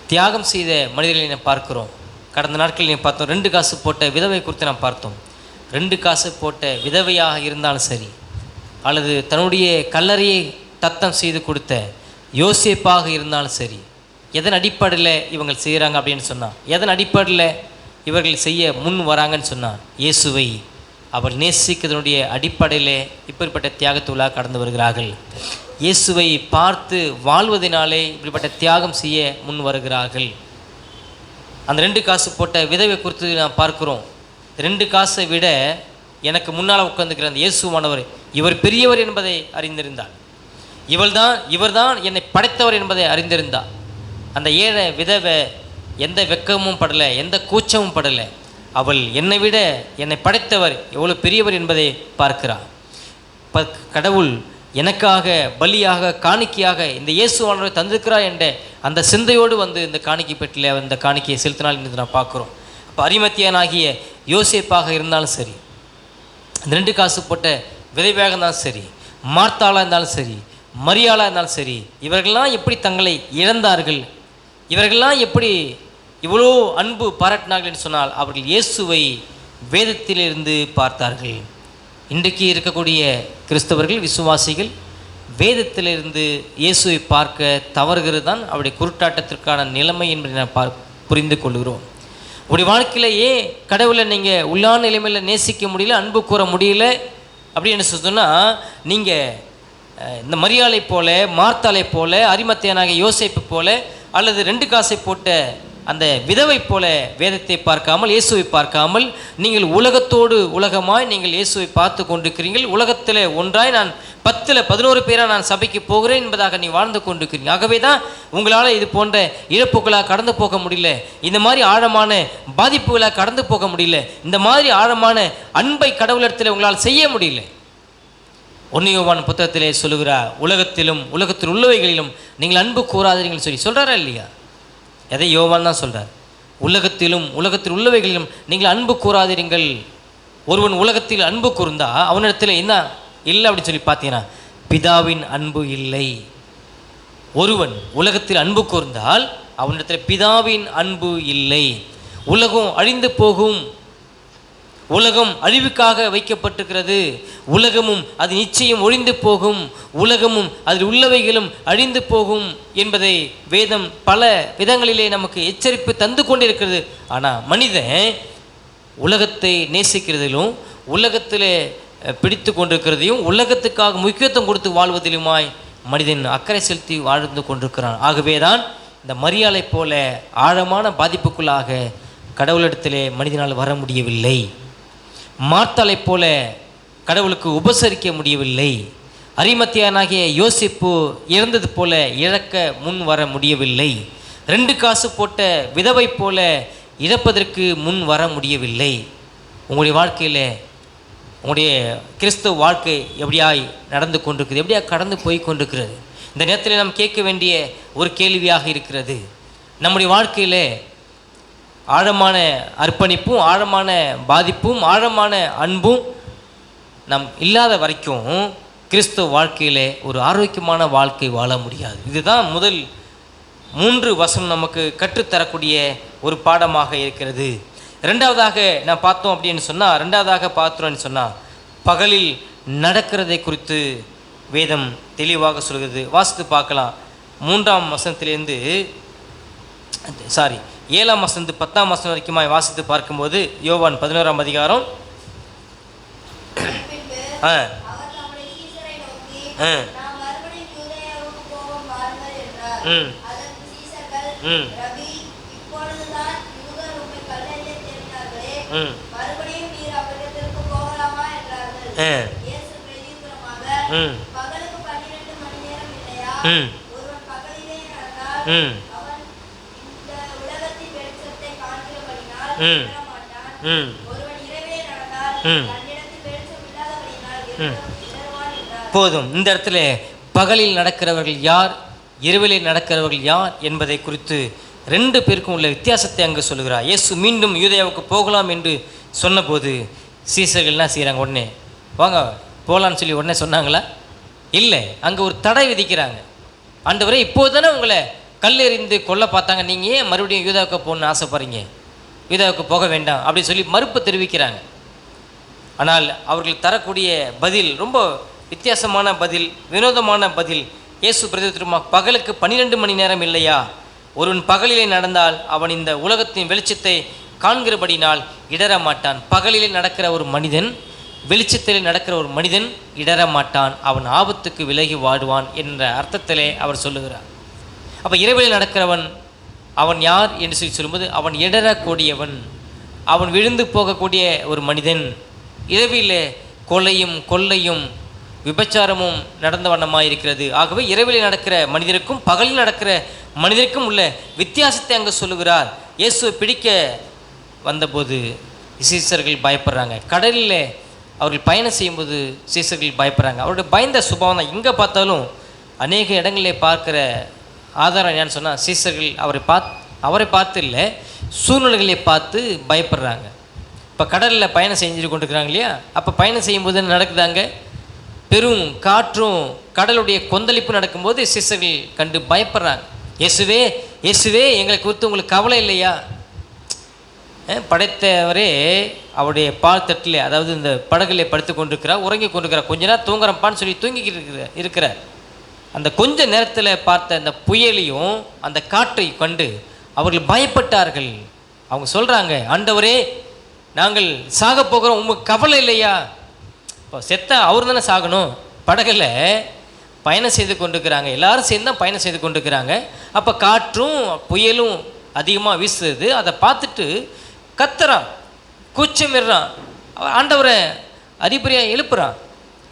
தியாகம் செய்த மனிதர்களை நாம் பார்க்கிறோம். கடந்த நாட்களில் நீங்கள் பார்த்தோம், 2 காசு போட்ட விதவை குறித்து நாம் பார்த்தோம். 2 காசு போட்ட விதவையாக இருந்தாலும் சரி, அல்லது தன்னுடைய கல்லறையை தத்தம் செய்து கொடுத்த யோசேப்பாக இருந்தாலும் சரி, எதன் அடிப்படையில் இவங்க செய்கிறாங்க அப்படின்னு சொன்னால், எதன் அடிப்படையில் இவர்கள் செய்ய முன் வராங்கன்னு சொன்னால், இயேசுவை அவள் நேசிக்கிறதனுடைய அடிப்படையில் இப்படிப்பட்ட தியாகத்துள்ளாக கடந்து வருகிறார்கள். இயேசுவை பார்த்து வாழ்வதனாலே இப்படிப்பட்ட தியாகம் செய்ய முன் வருகிறார்கள். அந்த 2 காசு போட்ட விதவை குறித்து நாம் பார்க்கிறோம். 2 காசை விட எனக்கு முன்னால் உட்கார்ந்துக்கிற அந்த இயேசுவானவர் இவர் பெரியவர் என்பதை அறிந்திருந்தார். இவர்தான் என்னை படைத்தவர் என்பதை அறிந்திருந்தார். அந்த ஏழை விதவை எந்த வெக்கமும் படலை, எந்த கூச்சமும் படலை. அவள் என்னை விட என்னை படைத்தவர் எவ்வளோ பெரியவர் என்பதை பார்க்கிறார். கடவுள் எனக்காக பலியாக காணிக்கையாக இந்த இயேசுவானவரை தந்திருக்கிறார் என்ற அந்த சிந்தையோடு வந்து இந்த காணிக்கை பெட்டில் அந்த காணிக்கையை செலுத்தினால் என்று நான் பார்க்குறோம். அப்போ அரிமத்தியனாகிய யோசேப்பாக இருந்தாலும் சரி, இந்த 2 காசு போட்ட விதவையாக இருந்தாலும் சரி, மார்த்தாளாக இருந்தாலும் சரி, மரியாளாக இருந்தாலும் சரி, இவர்கள்லாம் எப்படி தங்களை இழந்தார்கள், இவர்கள்லாம் எப்படி இவ்வளோ அன்பு பாராட்டினார்கள் என்று சொன்னால், அவர்கள் இயேசுவை வேதத்திலிருந்து பார்த்தார்கள். இன்றைக்கு இருக்கக்கூடிய கிறிஸ்தவர்கள், விசுவாசிகள் வேதத்திலிருந்து இயேசுவை பார்க்க தவறுகிறது தான் அவருடைய குருட்டாட்டத்திற்கான நிலைமை என்பதை நான் புரிந்து கொள்கிறோம். உடைய வாழ்க்கையிலேயே கடவுளை நீங்கள் உள்ளான நிலைமையில் நேசிக்க முடியல, அன்பு கூற முடியல அப்படின்னு சொன்னால், நீங்கள் இந்த மரியாளை போல, மார்த்தாளை போல, அரிமத்தியனாக யோசேப்பு போல, அல்லது 2 காசை போட்ட அந்த விதவை போல வேதத்தை பார்க்காமல் இயேசுவை பார்க்காமல் நீங்கள் உலகத்தோடு உலகமாய் நீங்கள் இயேசுவை பார்த்து கொண்டிருக்கிறீர்கள். உலகத்தில் ஒன்றாய் நான் 10-11 பேராக நான் சபைக்கு போகிறேன் என்பதாக நீ வாழ்ந்து கொண்டிருக்கிறீங்க. ஆகவே தான் உங்களால் இது போன்ற இழப்புகளாக கடந்து போக முடியல, இந்த மாதிரி ஆழமான பாதிப்புகளாக கடந்து போக முடியல, இந்த மாதிரி ஆழமான அன்பை கடவுளிடத்தில் உங்களால் செய்ய முடியல. 1 யோவான் புத்தகத்திலே சொல்லுகிறார், உலகத்தில் உள்ளவைகளிலும் நீங்கள் அன்பு கூறாதீர்கள் சொல்லி சொல்கிறாரா இல்லையா? எதை யோவான் தான் சொல்கிறார். உலகத்தில் உள்ளவைகளிலும் நீங்கள் அன்பு கூறாதீர்கள். ஒருவன் உலகத்தில் அன்பு கூர்ந்தா அவனிடத்தில் என்ன இல்லை அப்படின்னு சொல்லி பார்த்தீங்கன்னா பிதாவின் அன்பு இல்லை. ஒருவன் உலகத்தில் அன்பு கூர்ந்தால் அவனிடத்தில் பிதாவின் அன்பு இல்லை. உலகம் அழிந்து போகும், உலகம் அழிவுக்காக வைக்கப்பட்டிருக்கிறது, உலகமும் அது நிச்சயம் ஒழிந்து போகும், உலகமும் அதில் உள்ளவைகளும் அழிந்து போகும் என்பதை வேதம் பல விதங்களிலே நமக்கு எச்சரிப்பு தந்து கொண்டிருக்கிறது. ஆனால் மனிதன் உலகத்தை நேசிக்கிறதிலும் உலகத்திலே பிடித்து கொண்டிருக்கிறதையும் உலகத்துக்காக முக்கியத்துவம் கொடுத்து வாழ்வதிலுமாய் மனிதன் அக்கறை செலுத்தி வாழ்ந்து கொண்டிருக்கிறான். ஆகவே தான் இந்த மரியாதை போல ஆழமான பாதிப்புக்குள்ளாக கடவுளிடத்திலே மனிதனால் வர முடியவில்லை. மார்த்தாளை போல கடவுளுக்கு உபசரிக்க முடியவில்லை. அரிமத்தியானாகிய யோசிப்பு இறந்தது போல இழக்க முன் வர முடியவில்லை. 2 காசு போட்ட விதவை போல இழப்பதற்கு முன் வர முடியவில்லை. உங்களுடைய வாழ்க்கையில் உங்களுடைய கிறிஸ்தவ வாழ்க்கை எப்படியாய் நடந்து கொண்டிருக்கிறது, எப்படியா கடந்து போய் கொண்டிருக்கிறது? இந்த நேரத்தில் நாம் கேட்க வேண்டிய ஒரு கேள்வியாக இருக்கிறது. நம்முடைய வாழ்க்கையில் ஆழமான அர்ப்பணிப்பும் ஆழமான பாதிப்பும் ஆழமான அன்பும் நம் இல்லாத வரைக்கும் கிறிஸ்தவ வாழ்க்கையில் ஒரு ஆரோக்கியமான வாழ்க்கை வாழ முடியாது. இதுதான் முதல் 3 வசனம் நமக்கு கற்றுத்தரக்கூடிய ஒரு பாடமாக இருக்கிறது. ரெண்டாவதாக நான் பார்த்தோம் அப்படின்னு சொன்னால் பகலில் நடக்கிறதை குறித்து வேதம் தெளிவாக சொல்கிறது. வாசித்து பார்க்கலாம். 3ஆம் வசனத்திலிருந்து 7ஆம் வசனத்து 10ஆம் வசனம் வரைக்கும் வாசித்து பார்க்கும்போது யோவான் 11ஆம் அதிகாரம் போதும். இந்த இடத்துல பகலில் நடக்கிறவர்கள் யார், இரவிலே நடக்கிறவர்கள் யார் என்பதை குறித்து 2 பேருக்கும் உள்ள வித்தியாசத்தை அங்கு சொல்லுகிறார். இயேசு மீண்டும் யூதேயாவுக்கு போகலாம் என்று சொன்னபோது சீசர்கள் என்ன செய்கிறாங்க? உடனே வாங்க போகலான்னு சொல்லி உடனே சொன்னாங்களா? இல்லை, அங்கே ஒரு தடை விதிக்கிறாங்க. ஆண்டவரே, இப்போது தானே உங்களை கல்லெறிந்து கொல்ல பார்த்தாங்க, நீங்கள் ஏன் மறுபடியும் யூதாவுக்கு போகணுன்னு ஆசைப்படுறீங்க? யூதாவுக்கு போக வேண்டாம் அப்படின்னு சொல்லி மறுப்பு தெரிவிக்கிறாங்க. ஆனால் அவர்கள் தரக்கூடிய பதில் ரொம்ப வித்தியாசமான பதில், வினோதமான பதில். இயேசு பிரதித்திரமா, பகலுக்கு 12 மணி நேரம் இல்லையா? ஒருவன் பகலிலே நடந்தால் அவன் இந்த உலகத்தின் வெளிச்சத்தை காண்கிறபடினால் இடர மாட்டான். பகலிலே நடக்கிற ஒரு மனிதன், வெளிச்சத்தில் நடக்கிற ஒரு மனிதன் இடர மாட்டான், அவன் ஆபத்துக்கு விலகி வாடுவான் என்ற அர்த்தத்திலே அவர் சொல்லுகிறார். அப்போ இரவில் நடக்கிறவன் அவன் யார் என்று சொல்லும்போது அவன் இடரக்கூடியவன், அவன் விழுந்து போகக்கூடிய ஒரு மனிதன். இரவில் கொலையும் கொள்ளையும் விபச்சாரமும் நடந்த வண்ணமாக இருக்கிறது. ஆகவே இரவில் நடக்கிற மனிதருக்கும் பகலில் நடக்கிற மனிதருக்கும் உள்ள வித்தியாசத்தை அங்கே சொல்லுகிறார். இயேசுவை பிடிக்க வந்தபோது சீசர்கள் பயப்படுறாங்க. கடலில் அவர்கள் பயணம் செய்யும்போது சீசர்கள் பயப்படுறாங்க. அவருடைய பயந்த சுபாவம் தான் எங்கே பார்த்தாலும் அநேக இடங்களில் பார்க்குற ஆதாரம் என்னன்னு சொன்னால், சீசர்கள் அவரை பார்த்து இல்லை, சூழ்நிலைகளை பார்த்து பயப்படுறாங்க. இப்போ கடலில் பயணம் செஞ்சுட்டு கொண்டிருக்கிறாங்க இல்லையா? அப்போ பயணம் செய்யும்போது என்ன நடக்குதாங்க? பெரும் காற்றும் கடலுடைய கொந்தளிப்பு நடக்கும்போது சீசர்கள் கண்டு பயப்படுறாங்க. இயேசுவே இயேசுவே, எங்களை குறித்து உங்களுக்கு கவலை இல்லையா? படைத்தவரே அவருடைய பால் தட்டில், அதாவது இந்த படகுல படுத்து கொண்டிருக்கிறார், உறங்கி கொண்டிருக்கிறார். கொஞ்ச நேரம் தூங்குறப்பான்னு சொல்லி தூங்கிக்கிட்டு இருக்கிறார். அந்த கொஞ்ச நேரத்தில் பார்த்த அந்த புயலையும் அந்த காற்றை கண்டு அவர்கள் பயப்பட்டார்கள். அவங்க சொல்கிறாங்க, ஆண்டவரே, நாங்கள் சாக போகிறோம், உங்களுக்கு கவலை இல்லையா? இப்போ செத்தா அவர் தானே சாகணும். படகுல பயணம் செய்து கொண்டிருக்கிறாங்க, எல்லாரும் சேர்ந்து தான் பயணம் செய்து கொண்டிருக்கிறாங்க. அப்போ காற்றும் புயலும் அதிகமாக வீசுறது. அதை பார்த்துட்டு கத்துறான், கூச்சமிடுறான். ஆண்டவரை அதிபதியாக எழுப்புறான்.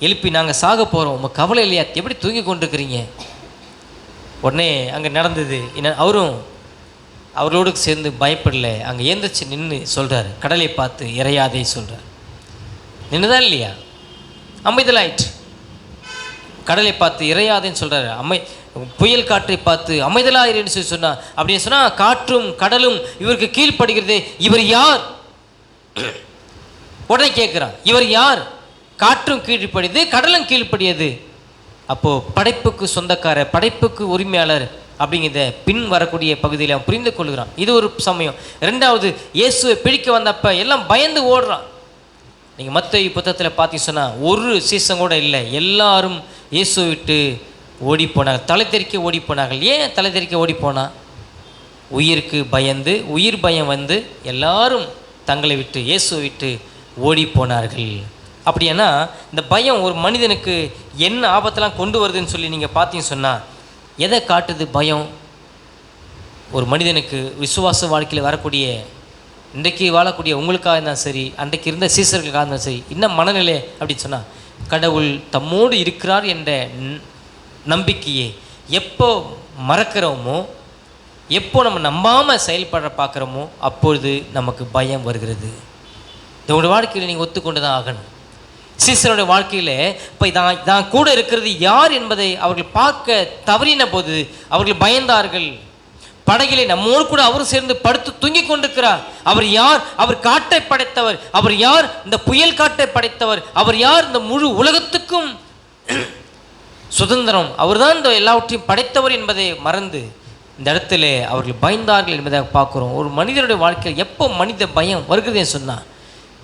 எழுப்பி, நாங்கள் சாக போகிறோம், உங்கள் கவலை இல்லையா, எப்படி தூங்கி கொண்டிருக்கிறீங்க? உடனே அங்கே நடந்தது என்ன, அவரும் அவர்களோடு சேர்ந்து பயப்படல. அங்கே ஏந்திரிச்சு நின்று சொல்கிறார், கடலை பார்த்து இறையாதே சொல்கிறார். நின்றுதான் இல்லையா? அமைதலாயிற்று. கடலை பார்த்து இறையாதேன்னு சொல்கிறார். புயல் காற்றை பார்த்து அமைதலாயிரேன்னு சொல்லி சொன்னா. அப்படின்னு சொன்னால் காற்றும் கடலும் இவருக்கு கீழ்ப்படுகிறது. இவர் யார்? உடனே கேட்குறான், இவர் யார்? காற்றும் கீழ்ப்படியது, கடலும் கீழ்ப்படியது. அப்போது படைப்புக்கு சொந்தக்காரர், படைப்புக்கு உரிமையாளர் அப்படிங்கிறத பின் வரக்கூடிய பகுதியில் அவன் புரிந்து கொள்கிறான். இது ஒரு சமயம். ரெண்டாவது, இயேசுவை பிடிக்க வந்தப்போ எல்லாம் பயந்து ஓடுறான். நீங்கள் மத்தேயு புத்தகத்தில் பார்த்தீங்க சொன்னால் ஒரு சீசன் கூட இல்லை, எல்லாரும் இயேசுவை விட்டு ஓடி போனார்கள், தலை தெறிக்க ஓடி போனார்கள். ஏன் தலை தெறிக்க ஓடி போனா? உயிருக்கு பயந்து, உயிர் பயம் வந்து எல்லாரும் தங்களை விட்டு, இயேசுவை விட்டு ஓடி போனார்கள். அப்படின்னா இந்த பயம் ஒரு மனிதனுக்கு என்ன ஆபத்தெல்லாம் கொண்டு வருதுன்னு சொல்லி நீங்கள் பார்த்தீங்கன்னு சொன்னால் எதை காட்டுது பயம்? ஒரு மனிதனுக்கு விசுவாச வாழ்க்கையில் வரக்கூடிய, இன்றைக்கு வாழக்கூடிய உங்களுக்காக இருந்தாலும் சரி, அன்றைக்கு இருந்த சீசர்களுக்காக இருந்தாலும் சரி, இன்னும் மனநிலை அப்படின்னு சொன்னால் கடவுள் தம்மோடு இருக்கிறார் என்ற நம்பிக்கையை எப்போ மறக்கிறோமோ, எப்போ நம்ம நம்பாமல் செயல்பட பார்க்குறோமோ அப்பொழுது நமக்கு பயம் வருகிறது. இதோட வாழ்க்கையில் நீங்கள் ஒத்துக்கொண்டு தான் ஆகணும். சீசனுடைய வாழ்க்கையில் இப்போ தான் கூட இருக்கிறது யார் என்பதை அவர்கள் பார்க்க தவறின போது அவர்கள் பயந்தார்கள். படகிலே நம்மோடு கூட அவரும் சேர்ந்து படுத்து தூங்கி கொண்டிருக்கிறார். அவர் யார்? அவர் காட்டை படைத்தவர். அவர் யார்? இந்த புயல் காட்டை படைத்தவர். அவர் யார்? இந்த முழு உலகத்துக்கும் சுதந்திரம். அவர்தான் இந்த எல்லாவற்றையும் படைத்தவர் என்பதை மறந்து இந்த இடத்துல அவர்கள் பயந்தார்கள் என்பதை பார்க்குறோம். ஒரு மனிதனுடைய வாழ்க்கையில் எப்போ மனித பயம் வருகிறதுன்னு சொன்னால்,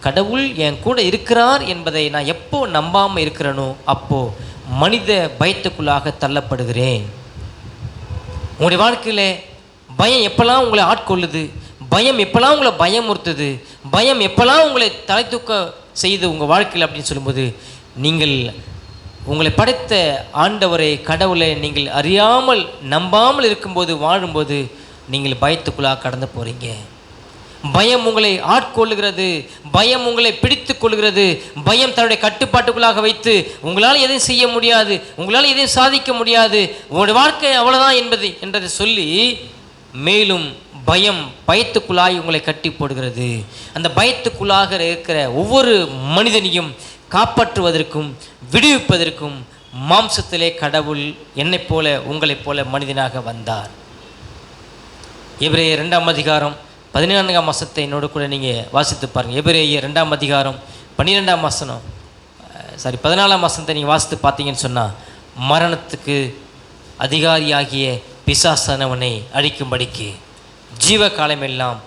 கடவுள் என் கூட இருக்கிறார் என்பதை நான் எப்போ நம்பாமல் இருக்கிறேனோ அப்போது மனித பயத்துக்குள்ளாக தள்ளப்படுகிறேன். உங்களுடைய வாழ்க்கையில் பயம் எப்போல்லாம் உங்களை ஆட்கொள்ளுது, பயம் எப்போல்லாம் உங்களை பயமுறுத்துது, பயம் எப்போல்லாம் உங்களை தலை தூக்க செய்து உங்கள் வாழ்க்கையில் அப்படின்னு சொல்லும்போது, நீங்கள் உங்களை படைத்த ஆண்டவரை, கடவுளை நீங்கள் அறியாமல் நம்பாமல் இருக்கும்போது, வாழும்போது நீங்கள் பயத்துக்குள்ளாக கடந்து போகிறீங்க. பயம் உங்களை ஆட்கொள்ளுகிறது, பயம் உங்களை பிடித்து கொள்கிறது. பயம் தன்னுடைய கட்டுப்பாட்டுக்குள்ளாக வைத்து உங்களால் எதையும் செய்ய முடியாது, உங்களால் எதையும் சாதிக்க முடியாது, உங்களுடைய வாழ்க்கை அவ்வளோதான் என்றதை சொல்லி மேலும் பயம் பயத்துக்குள்ளாய் உங்களை கட்டி போடுகிறது. அந்த பயத்துக்குள்ளாக இருக்கிற ஒவ்வொரு மனிதனையும் காப்பாற்றுவதற்கும் விடுவிப்பதற்கும் மாம்சத்திலே கடவுள் என்னைப் போல உங்களைப் போல மனிதனாக வந்தார். எபிரேயர் 2ஆம் அதிகாரம் 14ஆம் வசனத்தை என்னோடு கூட நீங்கள் வாசித்து பாருங்கள். எபிரேயர் 2ஆம் அதிகாரம் 12ஆம் வசனம், 14ஆம் வசனத்தை நீங்கள் வாசித்து பார்த்தீங்கன்னு சொன்னால், மரணத்துக்கு அதிகாரியாகிய பிசாசானவனை அழிக்கும்படிக்கு ஜீவகாலமெல்லாம்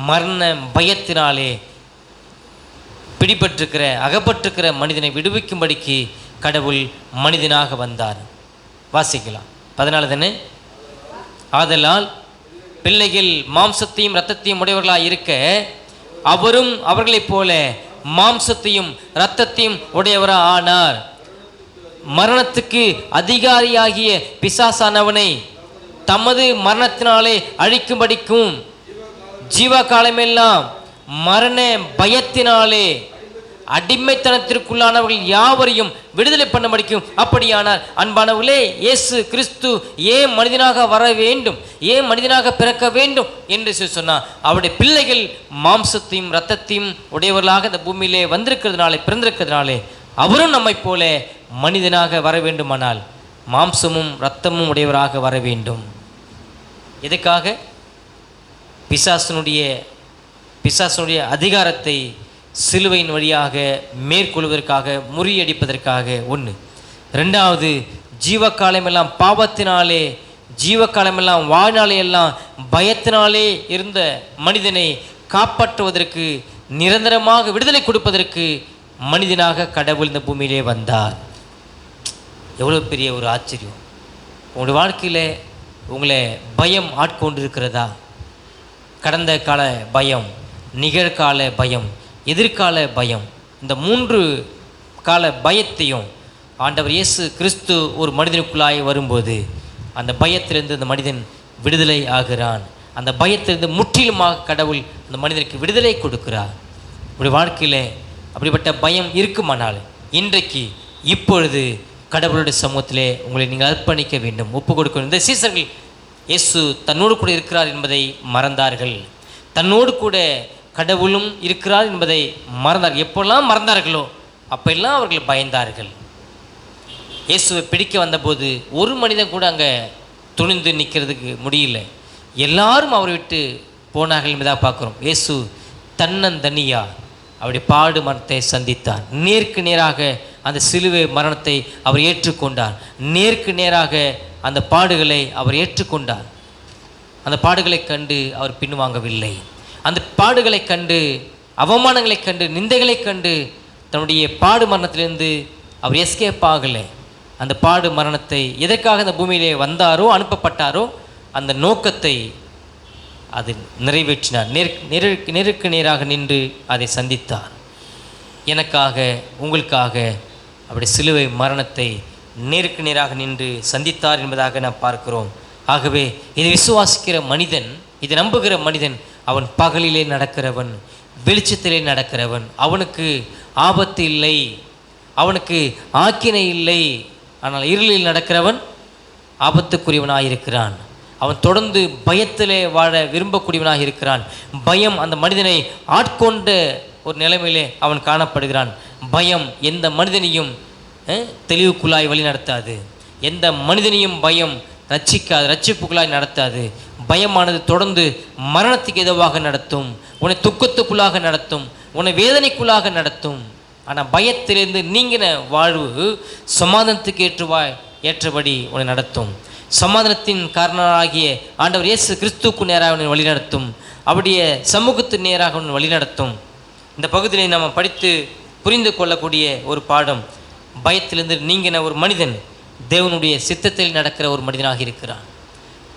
மரண பயத்தினாலே பிடிபட்டிருக்கிற அகப்பட்டிருக்கிற மனிதனை விடுவிக்கும்படிக்கு கடவுள் மனிதனாக வந்தார். வாசிக்கலாம். 14 தானே? ஆதலால் பிள்ளைகள் மாம்சத்தையும் இரத்தத்தையும் உடையவர்களாக இருக்க அவரும் அவர்களைப் போல மாம்சத்தையும் இரத்தத்தையும் உடையவராக ஆனார். மரணத்துக்கு அதிகாரியாகிய பிசாசானவனை தமது மரணத்தினாலே அழிக்கும்படிக்கும் ஜீவகாலமெல்லாம் மரண பயத்தினாலே அடிமைத்தனத்திற்குள்ளானவர்கள் யாவரையும் விடுதலை பண்ண முடிக்கும். அப்படியானால் அன்பானவர்களே, இயேசு கிறிஸ்து ஏன் மனிதனாக வர வேண்டும், ஏன் மனிதனாக பிறக்க வேண்டும் என்று சொன்னால், அவருடைய பிள்ளைகள் மாம்சத்தையும் இரத்தத்தையும் உடையவர்களாக இந்த பூமியிலே வந்திருக்கிறதுனாலே, பிறந்திருக்கிறதுனாலே அவரும் நம்மை போல மனிதனாக வர வேண்டுமானால் மாம்சமும் இரத்தமும் உடையவராக வர வேண்டும். எதுக்காக? பிசாசனுடைய அதிகாரத்தை சிலுவையின் வழியாக மேற்கொள்வதற்காக, முறியடிப்பதற்காக. ஒன்று. ரெண்டாவது, ஜீவகாலமெல்லாம் பாவத்தினாலே, ஜீவகாலமெல்லாம் வாழ்நாளே எல்லாம் பயத்தினாலே இருந்த மனிதனை காப்பாற்றுவதற்கு, நிரந்தரமாக விடுதலை கொடுப்பதற்கு மனிதனாக கடவுள் இந்த பூமியிலே வந்தார். எவ்வளோ பெரிய ஒரு ஆச்சரியம்! உங்களுடைய வாழ்க்கையில் உங்களை பயம் ஆட்கொண்டிருக்கிறதா? கடந்த கால பயம், நிகழ்கால பயம், எதிர்கால பயம். இந்த 3 கால பயத்தையும் ஆண்டவர் இயேசு கிறிஸ்து ஒரு மனிதனுக்குள்ளாய் வரும்போது அந்த பயத்திலிருந்து அந்த மனிதன் விடுதலை ஆகிறான். அந்த பயத்திலிருந்து முற்றிலுமாக கடவுள் அந்த மனிதனுக்கு விடுதலை கொடுக்கிறார். உங்களுடைய வாழ்க்கையில் அப்படிப்பட்ட பயம் இருக்குமானால் இன்றைக்கு இப்பொழுது கடவுளுடைய சமூகத்திலே உங்களை நீங்கள் அர்ப்பணிக்க வேண்டும், ஒப்பு கொடுக்க வேண்டும். இந்த சீசர்கள் இயேசு தன்னோடு கூட இருக்கிறார் என்பதை மறந்தார்கள். தன்னோடு கூட கடவுளும் இருக்கிறார் என்பதை மறந்தார்கள். எப்போல்லாம் மறந்தார்களோ அப்பெல்லாம் அவர்கள் பயந்தார்கள். இயேசுவை பிடிக்க வந்தபோது ஒரு மனிதன் கூட அங்கே துணிந்து நிற்கிறதுக்கு முடியல. எல்லாரும் அவரை விட்டு போனார்கள் என்பதாக பார்க்குறோம். இயேசு தன்னந்தனியா அவருடைய பாடு மரணத்தை சந்தித்தார். நேருக்கு நேராக அந்த சிலுவை மரணத்தை அவர் ஏற்றுக்கொண்டார். நேருக்கு நேராக அந்த பாடுகளை அவர் ஏற்றுக்கொண்டார். அந்த பாடுகளை கண்டு அவர் பின்வாங்கவில்லை. அந்த பாடுகளை கண்டு, அவமானங்களை கண்டு, நிந்தைகளை கண்டு தன்னுடைய பாடு மரணத்திலிருந்து அவர் எஸ்கேப் ஆகலை. அந்த பாடு மரணத்தை எதற்காக அந்த பூமியிலே வந்தாரோ, அனுப்பப்பட்டாரோ, அந்த நோக்கத்தை அது நிறைவேற்றினார். நேருக்கு நேராக நின்று அதை சந்தித்தார். எனக்காக, உங்களுக்காக அப்படி சிலுவை மரணத்தை நேருக்கு நேராக நின்று சந்தித்தார் என்பதாக நாம் பார்க்கிறோம். ஆகவே இதை விசுவாசிக்கிற மனிதன், இதை நம்புகிற மனிதன், அவன் பகலிலே நடக்கிறவன், வெளிச்சத்திலே நடக்கிறவன். அவனுக்கு ஆபத்து இல்லை, அவனுக்கு ஆக்கினை இல்லை. ஆனால் இருளில் நடக்கிறவன் ஆபத்துக்குரியவனாயிருக்கிறான். அவன் தொடர்ந்து பயத்திலே வாழ விரும்பக்கூடியவனாக இருக்கிறான். பயம் அந்த மனிதனை ஆட்கொண்ட ஒரு நிலைமையிலே அவன் காணப்படுகிறான். பயம் எந்த மனிதனையும் தெளிவுக்குள்ளாய் வழி நடத்தாது. எந்த மனிதனையும் பயம் ரட்சிக்காது, ரட்சிப்புக்குள்ளாய் நடத்தாது. பயமானது தொடர்ந்து மரணத்துக்கு எதுவாக நடத்தும், உன்னை துக்கத்துக்குள்ளாக நடத்தும், உன்னை வேதனைக்குள்ளாக நடத்தும். ஆனால் பயத்திலிருந்து நீங்கின வாழ்வு சமாதானத்துக்கு ஏற்றபடி உன்னை நடத்தும். சமாதானத்தின் காரணராகிய ஆண்டவர் இயேசு கிறிஸ்துவுக்கு நேராக உன்னை வழிநடத்தும். அவருடைய சமூகத்தின் நேராக உன்னை வழிநடத்தும். இந்த பகுதியை நம்ம படித்து புரிந்து கொள்ளக்கூடிய ஒரு பாடம், பயத்திலிருந்து நீங்கின ஒரு மனிதன் தேவனுடைய சித்தத்தில் நடக்கிற ஒரு மனிதனாக இருக்கிறான்.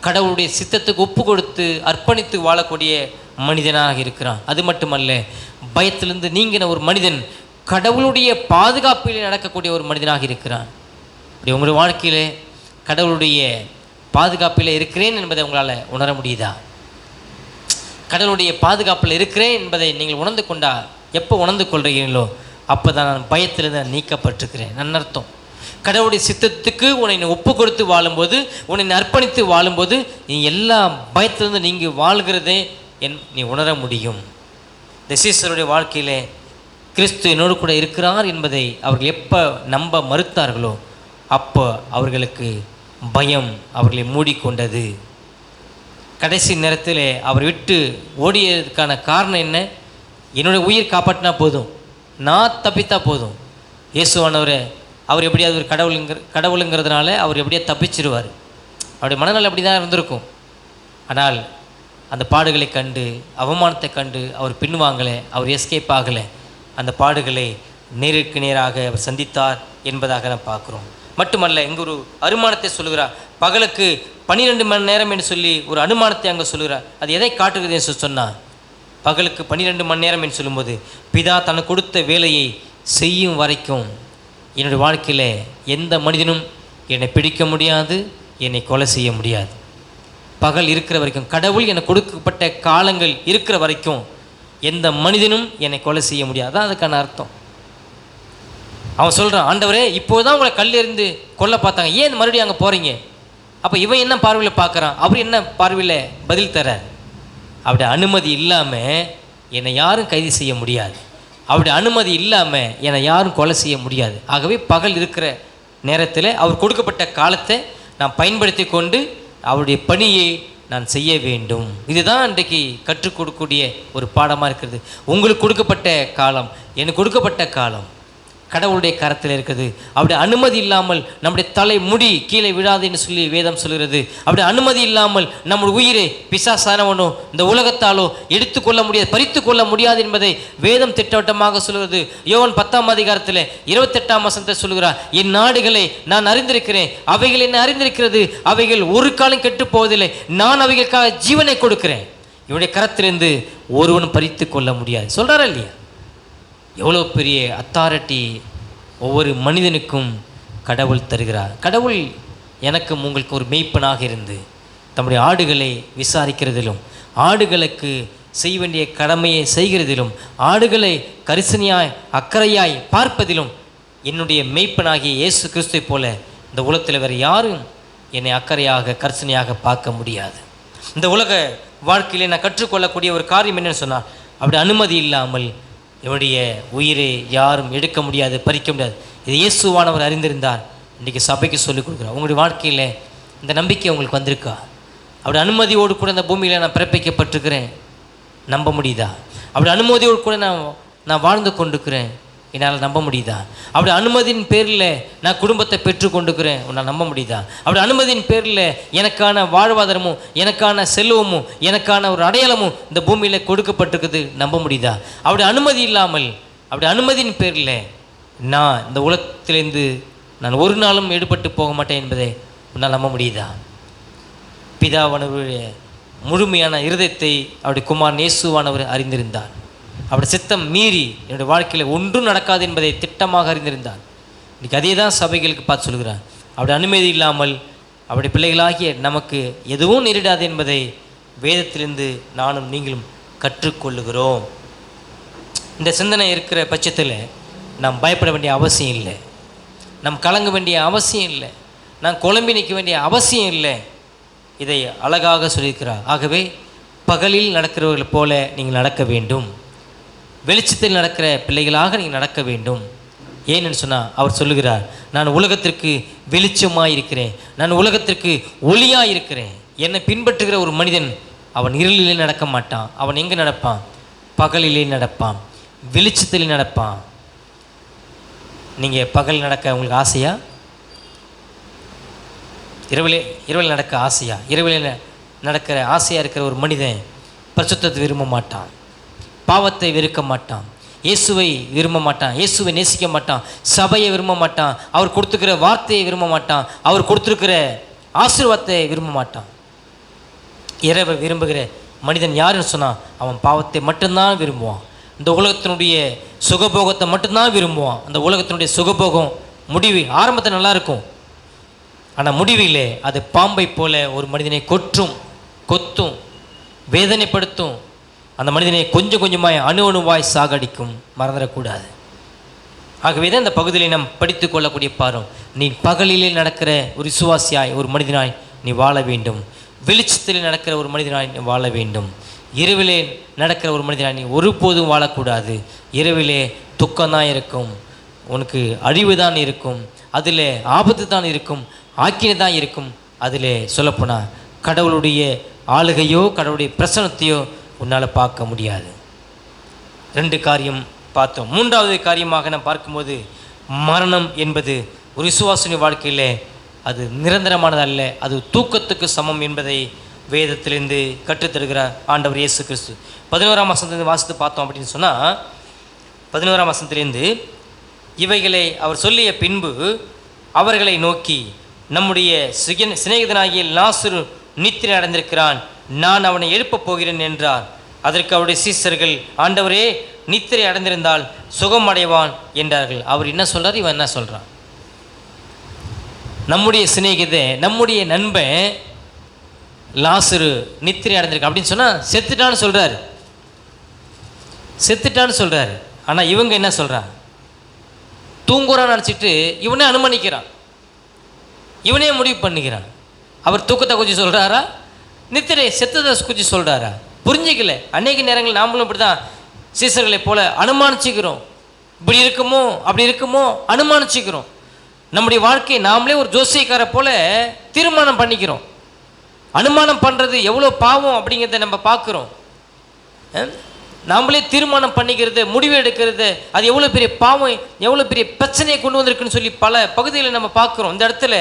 கடவுளுடைய சித்தத்துக்கு ஒப்பு கொடுத்து அர்ப்பணித்து வாழக்கூடிய மனிதனாக இருக்கிறான். அது மட்டுமல்ல, பயத்திலிருந்து நீங்கின ஒரு மனிதன் கடவுளுடைய பாதுகாப்பில் நடக்கக்கூடிய ஒரு மனிதனாக இருக்கிறான். அப்படி உங்களுடைய வாழ்க்கையிலே கடவுளுடைய பாதுகாப்பில் இருக்கிறேன் என்பதை உங்களால் உணர முடியுதா? கடவுளுடைய பாதுகாப்பில் இருக்கிறேன் என்பதை நீங்கள் உணர்ந்து கொண்டா, எப்போ உணர்ந்து கொள்கிறீங்களோ அப்போ தான் நான் பயத்திலிருந்து நான் நீக்கப்பட்டிருக்கிறேன் அர்த்தம். கடவுளுடைய சித்தத்துக்கு உன்னை ஒப்பு கொடுத்து வாழும்போது, உன்னை அர்ப்பணித்து வாழும்போது, நீ எல்லா பயத்திலிருந்து நீங்கள் வாழ்கிறதே நீ உணர முடியும். இந்த சீசருடைய வாழ்க்கையிலே கிறிஸ்து என்னோடு கூட இருக்கிறார் என்பதை அவர்கள் எப்போ நம்ப மறுத்தார்களோ அப்போ அவர்களுக்கு பயம் அவர்களை மூடிக்கொண்டது. கடைசி நேரத்தில் அவர் விட்டு ஓடியதுக்கான காரணம் என்ன? என்னுடைய உயிர் காப்பாற்றினா போதும், நான் தப்பித்தா போதும். இயேசுவானவரை அவர் எப்படியாவது ஒரு கடவுளுங்கிறதுனால அவர் எப்படியா தப்பிச்சிருவார். அவருடைய மனநல அப்படி தான் இருந்திருக்கும். ஆனால் அந்த பாடுகளை கண்டு, அவமானத்தை கண்டு அவர் பின்வாங்கலை, அவர் எஸ்கேப் ஆகலை. அந்த பாடுகளை நேருக்கு நேராக அவர் சந்தித்தார் என்பதாக நாம் பார்க்குறோம். மட்டுமல்ல, இங்கே ஒரு அனுமானத்தை சொல்லுகிறார். பகலுக்கு 12 மணி நேரம் என்று சொல்லி ஒரு அனுமானத்தை அங்கே சொல்லுகிறார். அது எதை காட்டுகிறது என்று சொன்னால், பகலுக்கு 12 மணி நேரம் என்று சொல்லும்போது, பிதா தனக்கு கொடுத்த வேலையை செய்யும் வரைக்கும் என்னுடைய வாழ்க்கையில் எந்த மனிதனும் என்னை பிடிக்க முடியாது, என்னை கொலை செய்ய முடியாது. பகல் இருக்கிற வரைக்கும், கடவுள் எனக்கு கொடுக்கப்பட்ட காலங்கள் இருக்கிற வரைக்கும் எந்த மனிதனும் என்னை கொலை செய்ய முடியாது. அதான் அதுக்கான அர்த்தம். அவன் சொல்கிறான், ஆண்டவரே இப்போதான் உங்களை கல்லெறிந்து கொல்ல பார்த்தாங்க, ஏன் மறுபடியும் அங்கே போகிறீங்க? அப்போ இவன் என்ன பார்வையில் பார்க்குறான், அவர் என்ன பார்வையில் பதில் தரார்? அப்படி அனுமதி இல்லாமல் என்னை யாரும் கைது செய்ய முடியாது, அப்படி அனுமதி இல்லாமல் என்னை யாரும் கொலை செய்ய முடியாது. ஆகவே பகல் இருக்கிற நேரத்தில் அவர் கொடுக்கப்பட்ட காலத்தை நான் பயன்படுத்தி கொண்டு அவருடைய பணியை நான் செய்ய வேண்டும். இதுதான் இன்றைக்கு கற்றுக் கொடுக்கக்கூடிய ஒரு பாடமாக இருக்கிறது. உங்களுக்கு கொடுக்கப்பட்ட காலம், எனக்கு கொடுக்கப்பட்ட காலம் கடவுளுடைய கரத்தில் இருக்குது. அப்படி அனுமதி இல்லாமல் நம்முடைய தலை முடி கீழே விழாதுன்னு சொல்லி வேதம் சொல்கிறது. அப்படி அனுமதி இல்லாமல் நம்முடைய உயிரை பிசாசானவனோ இந்த உலகத்தாலோ எடுத்துக்கொள்ள முடியாது, பறித்து கொள்ள முடியாது என்பதை வேதம் திட்டவட்டமாக சொல்கிறது. யோவான் 10ஆம் அதிகாரத்தில் 28ஆம் வசனத்தை சொல்கிறார், என் நாடுகளை நான் அறிந்திருக்கிறேன், அவைகள் என்ன அறிந்திருக்கிறது, அவைகள் ஒரு காலம் கெட்டு போவதில்லை, நான் அவைகளுக்காக ஜீவனை கொடுக்கிறேன், இவனுடைய கரத்திலிருந்து ஒருவனும் பறித்து கொள்ள முடியாது சொல்கிறாரா இல்லையா? எவ்வளோ பெரிய அத்தாரிட்டி ஒவ்வொரு மனிதனுக்கும் கடவுள் தருகிறார். கடவுள் எனக்கும் உங்களுக்கு ஒரு மெய்ப்பனாக இருந்து தம்முடைய ஆடுகளை விசாரிக்கிறதிலும், ஆடுகளுக்கு செய்ய வேண்டிய கடமையை செய்கிறதிலும், ஆடுகளை கரிசனையாய் அக்கறையாய் பார்ப்பதிலும் என்னுடைய மெய்ப்பனாகிய இயேசு கிறிஸ்துவை போல இந்த உலகத்தில் வேறு யாரும் என்னை அக்கறையாக கரிசனையாக பார்க்க முடியாது. இந்த உலக வாழ்க்கையிலே நான் கற்றுக்கொள்ளக்கூடிய ஒரு காரியம் என்னென்னு சொன்னால், அப்படி அனுமதி இல்லாமல் என்னுடைய உயிரை யாரும் எடுக்க முடியாது, பறிக்க முடியாது. இது இயேசுவானவர் அறிந்திருந்தார். இன்றைக்கி சபைக்கு சொல்லிக் கொடுக்குறார். உங்களுடைய வாழ்க்கையில் இந்த நம்பிக்கை உங்களுக்கு வந்திருக்கா? அப்படி அனுமதியோடு கூட இந்த பூமியில் நான் பிறப்பிக்கப்பட்டிருக்கிறேன், நம்ப முடியுதா? அப்படி அனுமதியோடு கூட நான் வாழ்ந்து கொண்டிருக்கிறேன், என்னால் நம்ப முடியுதா? அப்படி அனுமதியின் பேரில் நான் குடும்பத்தை பெற்று கொண்டுக்கிறேன், உன்னால் நம்ப முடியுதா? அப்படி அனுமதியின் பேரில் எனக்கான வாழ்வாதாரமும், எனக்கான செல்வமும், எனக்கான ஒரு அடையாளமும் இந்த பூமியில் கொடுக்கப்பட்டிருக்குது, நம்ப முடியுதா? அப்படி அனுமதி இல்லாமல், அப்படி அனுமதியின் பேரில் நான் இந்த உலகத்திலேருந்து நான் ஒரு நாளும் எடுபட்டு போக மாட்டேன் என்பதை உன்னால் நம்ப முடியுதா? பிதாவானவருடைய முழுமையான இருதயத்தை அவருடைய குமாரன் இயேசுவானவர் அறிந்திருந்தார். அப்படி சித்தம் மீறி என்னுடைய வாழ்க்கையில் ஒன்றும் நடக்காது என்பதை திட்டமாக அறிந்திருந்தார். இன்றைக்கி அதே தான் சபைகளுக்கு பார்த்து சொல்கிறார். அப்படி அனுமதி இல்லாமல் அப்படி பிள்ளைகளாகிய நமக்கு எதுவும் நேரிடாது என்பதை வேதத்திலிருந்து நானும் நீங்களும் கற்றுக்கொள்ளுகிறோம். இந்த சிந்தனை இருக்கிற பட்சத்தில் நாம் பயப்பட வேண்டிய அவசியம் இல்லை, நாம் கலங்க வேண்டிய அவசியம் இல்லை, நாம் குழம்பி நிற்க வேண்டிய அவசியம் இல்லை. இதை அழகாக சொல்லியிருக்கிறார். ஆகவே பகலில் நடக்கிறவர்கள் போல நீங்கள் நடக்க வேண்டும், வெளிச்சத்தில் நடக்கிற பிள்ளைகளாக நீங்கள் நடக்க வேண்டும். ஏன்னு சொன்னால் அவர் சொல்லுகிறார், நான் உலகத்திற்கு வெளிச்சமாக இருக்கிறேன், நான் உலகத்திற்கு ஒளியாக இருக்கிறேன். என்னை பின்பற்றுகிற ஒரு மனிதன் அவன் இருளிலே நடக்க மாட்டான். அவன் எங்கே நடப்பான்? பகலிலே நடப்பான், வெளிச்சத்தில் நடப்பான். நீங்கள் பகல் நடக்க உங்களுக்கு ஆசையா? இரவில் நடக்க ஆசையா? இரவில் நடக்கிற ஆசையாக இருக்கிற ஒரு மனிதன் பரிசுத்தத்தை விரும்ப மாட்டான், பாவத்தை வெறுக்க மாட்டான், இயேசுவை விரும்ப மாட்டான், இயேசுவை நேசிக்க மாட்டான், சபையை விரும்ப மாட்டான், அவர் கொடுத்துக்கிற வார்த்தையை விரும்ப மாட்டான், அவர் கொடுத்துருக்கிற ஆசீர்வாதத்தை விரும்ப மாட்டான். இரவை விரும்புகிற மனிதன் யாருன்னு சொன்னால் அவன் பாவத்தை மட்டும்தான் விரும்புவான், இந்த உலகத்தினுடைய சுகபோகத்தை மட்டும்தான் விரும்புவான். அந்த உலகத்தினுடைய சுகபோகம் முடிவு ஆரம்பத்தில் நல்லா இருக்கும், ஆனால் முடிவிலே அது பாம்பை போல ஒரு மனிதனை கொத்தும், வேதனைப்படுத்தும். அந்த மனிதனை கொஞ்சம் கொஞ்சமாய் அணுவாய் சாகடிக்கும். மறந்துடக்கூடாது. ஆகவே தான் இந்த பகுதியில் நாம் படித்து கொள்ளக்கூடிய பாரும், நீ பகலிலே நடக்கிற ஒரு விசுவாசியாய் ஒரு மனிதனாய் நீ வாழ வேண்டும், வெளிச்சத்தில் நடக்கிற ஒரு மனிதனாய் நீ வாழ வேண்டும். இரவிலே நடக்கிற ஒரு மனிதனாய் நீ ஒருபோதும் வாழக்கூடாது. இரவிலே துக்கம்தான் இருக்கும், உனக்கு அழிவு தான் இருக்கும், அதில் ஆபத்து தான் இருக்கும், ஆக்கினை தான் இருக்கும். அதில் சொல்லப்போனால் கடவுளுடைய ஆளுகையோ கடவுளுடைய பிரசனத்தையோ உன்னால் பார்க்க முடியாது. 2 காரியம் பார்த்தோம். 3வது காரியமாக நாம் பார்க்கும்போது, மரணம் என்பது ஒரு விசுவாசின் வாழ்க்கையில் அது நிரந்தரமானதல்ல, அது தூக்கத்துக்கு சமம் என்பதை வேதத்திலிருந்து கற்றுத்தருகிறார் ஆண்டவர் இயேசு கிறிஸ்து. 11ஆம் வசனத்திலிருந்து வாசித்து பார்த்தோம் அப்படின்னு சொன்னால், 11ஆம் வசனத்திலிருந்து இவைகளை அவர் சொல்லிய பின்பு அவர்களை நோக்கி, நம்முடைய சிநேகிதனாகிய லாசரு நித்திரை அடைந்திருக்கிறான், நான் அவனை எழுப்பப் போகிறேன் என்றார். அதற்கு அவருடைய சீசர்கள், ஆண்டவரே, நித்திரை அடைந்திருந்தால் சுகம் அடைவான் என்றார்கள். அவர் என்ன சொல்கிறார், இவன் என்ன சொல்கிறான்? நம்முடைய சிநேகிதன், நம்முடைய நண்பன் லாசரு நித்திரை அடைந்திருக்கான் அப்படின்னு சொன்னால் செத்துட்டான்னு சொல்கிறாரு. ஆனால் இவங்க என்ன சொல்கிறான்? தூங்குறான்னு நினச்சிட்டு இவனே அனுமதிக்கிறான், இவனே முடிவு பண்ணிக்கிறான். அவர் தூக்கத்தை கொஞ்சம் சொல்கிறாரா, நித்திரை செத்ததை கொஞ்சம் சொல்கிறாரா? புரிஞ்சிக்கல. அநேக நேரங்கள் நாமளும் இப்படி தான் சீசர்களை போல அனுமானிச்சுக்கிறோம். இப்படி இருக்குமோ அப்படி இருக்குமோ அனுமானிச்சுக்கிறோம். நம்முடைய வாழ்க்கையை நாமளே ஒரு ஜோசியக்காரை போல தீர்மானம் பண்ணிக்கிறோம். அனுமானம் பண்ணுறது எவ்வளோ பாவம் அப்படிங்கிறத நம்ம பார்க்குறோம். நாமளே தீர்மானம் பண்ணிக்கிறது, முடிவு எடுக்கிறது, அது எவ்வளோ பெரிய பாவம், எவ்வளோ பெரிய பிரச்சனையை கொண்டு வந்திருக்குன்னு சொல்லி பல பகுதிகளை நம்ம பார்க்குறோம். இந்த இடத்துல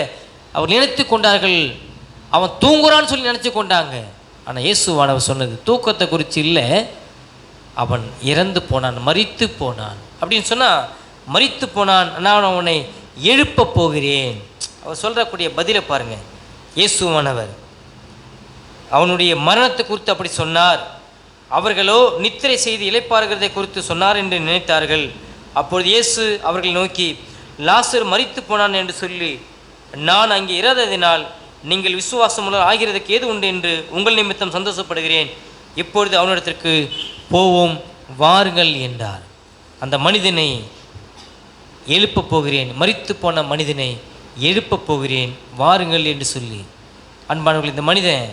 அவர் நினைத்து கொண்டார்கள், அவன் தூங்குறான்னு சொல்லி நினச்சி கொண்டாங்க. ஆனால் இயேசுவானவர் சொன்னது தூக்கத்தை குறித்து இல்லை, அவன் இறந்து போனான், மரித்து போனான் அப்படின்னு சொன்னால், மரித்து போனான், நான் அவனை எழுப்ப போகிறேன். அவர் சொல்கிறக்கூடிய பதிலை பாருங்கள். இயேசுவானவர் அவனுடைய மரணத்தை குறித்து அப்படி சொன்னார், அவர்களோ நித்திரை செய்து இளைப்பாறுகிறதை குறித்து சொன்னார் என்று நினைத்தார்கள். அப்பொழுது இயேசு அவர்களை நோக்கி, லாசர் மரித்து போனான் என்று சொல்லி நான் அங்கே இராததினால் நீங்கள் விசுவாசமுள்ள ஆகிறதுக்கு ஏது உண்டு என்று உங்கள் நிமித்தம் சந்தோஷப்படுகிறேன். இப்பொழுது அவனிடத்திற்கு போவோம் வாருங்கள் என்றார். அந்த மனிதனை எழுப்பப் போகிறேன், மரித்து போன மனிதனை எழுப்பப் போகிறேன் வாருங்கள் என்று சொல்லி. அன்பானவர்கள், இந்த மனிதன்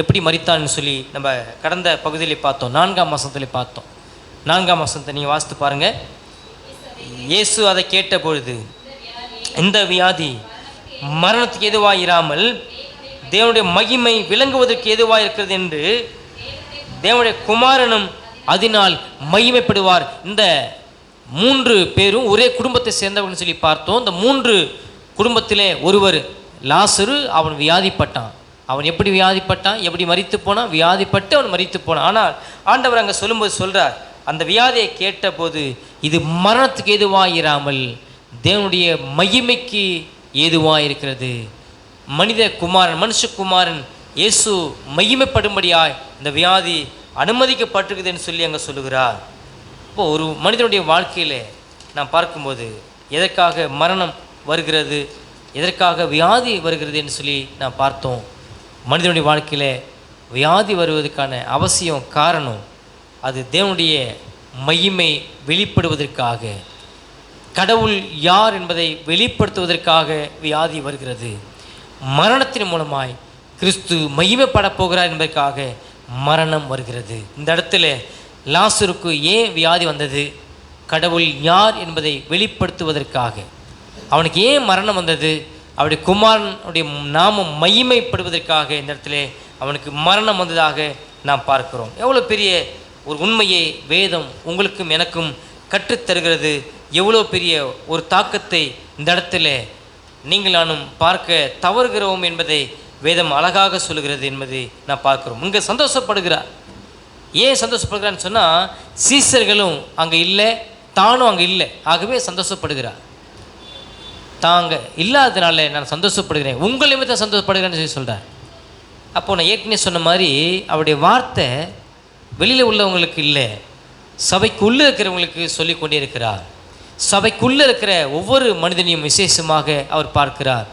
எப்படி மரித்தான்னு சொல்லி நம்ம கடந்த பகுதியில் பார்த்தோம். 4ஆம் வசனத்தில் பார்த்தோம். 4ஆம் வசனத்தை நீங்கள் வாசித்து பாருங்கள். இயேசு அதை கேட்ட பொழுது, இந்த வியாதி மரணத்துக்கு எதுவாக இராமல் தேவனுடைய மகிமை விளங்குவதற்கு எதுவாக இருக்கிறது என்று தேவனுடைய குமாரனும் அதனால் மகிமைப்படுவார். இந்த 3 பேரும் ஒரே குடும்பத்தை சேர்ந்தவர்கள் சொல்லி பார்த்தோம். இந்த 3 குடும்பத்திலே ஒருவர் லாசரு. அவன் வியாதிப்பட்டான். அவன் எப்படி வியாதிப்பட்டான், எப்படி மரித்து போனான்? வியாதிப்பட்டு அவன் மரித்து போனான். ஆனால் ஆண்டவர் அங்கே சொல்லும்போது சொல்கிறார், அந்த வியாதியை கேட்டபோது இது மரணத்துக்கு எதுவாக இராமல் தேவனுடைய மகிமைக்கு ஏதுவாக இருக்கிறது. மனுஷகுமாரன் இயேசு மகிமைப்படும்படியாய் இந்த வியாதி அனுமதிக்கப்பட்டிருக்குதுன்னு சொல்லி அங்கே சொல்லுகிறார். இப்போது ஒரு மனிதனுடைய வாழ்க்கையில் நாம் பார்க்கும்போது எதற்காக மரணம் வருகிறது, எதற்காக வியாதி வருகிறது என்று சொல்லி நாம் பார்த்தோம். மனிதனுடைய வாழ்க்கையில் வியாதி வருவதற்கான அவசியம் காரணம் அது தேவனுடைய மகிமை வெளிப்படுவதற்காக, கடவுள் யார் என்பதை வெளிப்படுத்துவதற்காக வியாதி வருகிறது. மரணத்தின் மூலமாய் கிறிஸ்து மகிமைப்படப் போகிறார் என்பதற்காக மரணம் வருகிறது. இந்த இடத்துல லாசருக்கு ஏன் வியாதி வந்தது? கடவுள் யார் என்பதை வெளிப்படுத்துவதற்காக. அவனுக்கு ஏன் மரணம் வந்தது? அவருடைய குமாரனுடைய நாமம் மகிமைப்படுவதற்காக இந்த இடத்துல அவனுக்கு மரணம் வந்ததாக நாம் பார்க்கிறோம். எவ்வளோ பெரிய ஒரு உண்மையை வேதம் உங்களுக்கும் எனக்கும் கற்றுத்தருகிறது. எவ்வளோ பெரிய ஒரு தாக்கத்தை இந்த இடத்துல நீங்கள் நானும் பார்க்க தவறுகிறோம் என்பதை வேதம் அழகாக சொல்லுகிறது என்பதை நான் பார்க்குறோம். இங்கே சந்தோஷப்படுகிறார். ஏன் சந்தோஷப்படுகிறான்னு சொன்னால், சீசர்களும் அங்கே இல்லை, தானும் அங்கே இல்லை, ஆகவே சந்தோஷப்படுகிறார். தாங்க இல்லாததுனால நான் சந்தோஷப்படுகிறேன், உங்கள் நிமித்தம் சந்தோஷப்படுகிறேன்னு சொல்லி சொல்கிறார். அப்போது நான் ஏற்கனவே சொன்ன மாதிரி அவருடைய வார்த்தை வெளியில் உள்ளவங்களுக்கு இல்லை, சபைக்குள்ளே இருக்கிறவங்களுக்கு சொல்லி கொண்டே இருக்கிறார். சபைக்குள்ளே இருக்கிற ஒவ்வொரு மனிதனையும் விசேஷமாக அவர் பார்க்கிறார்,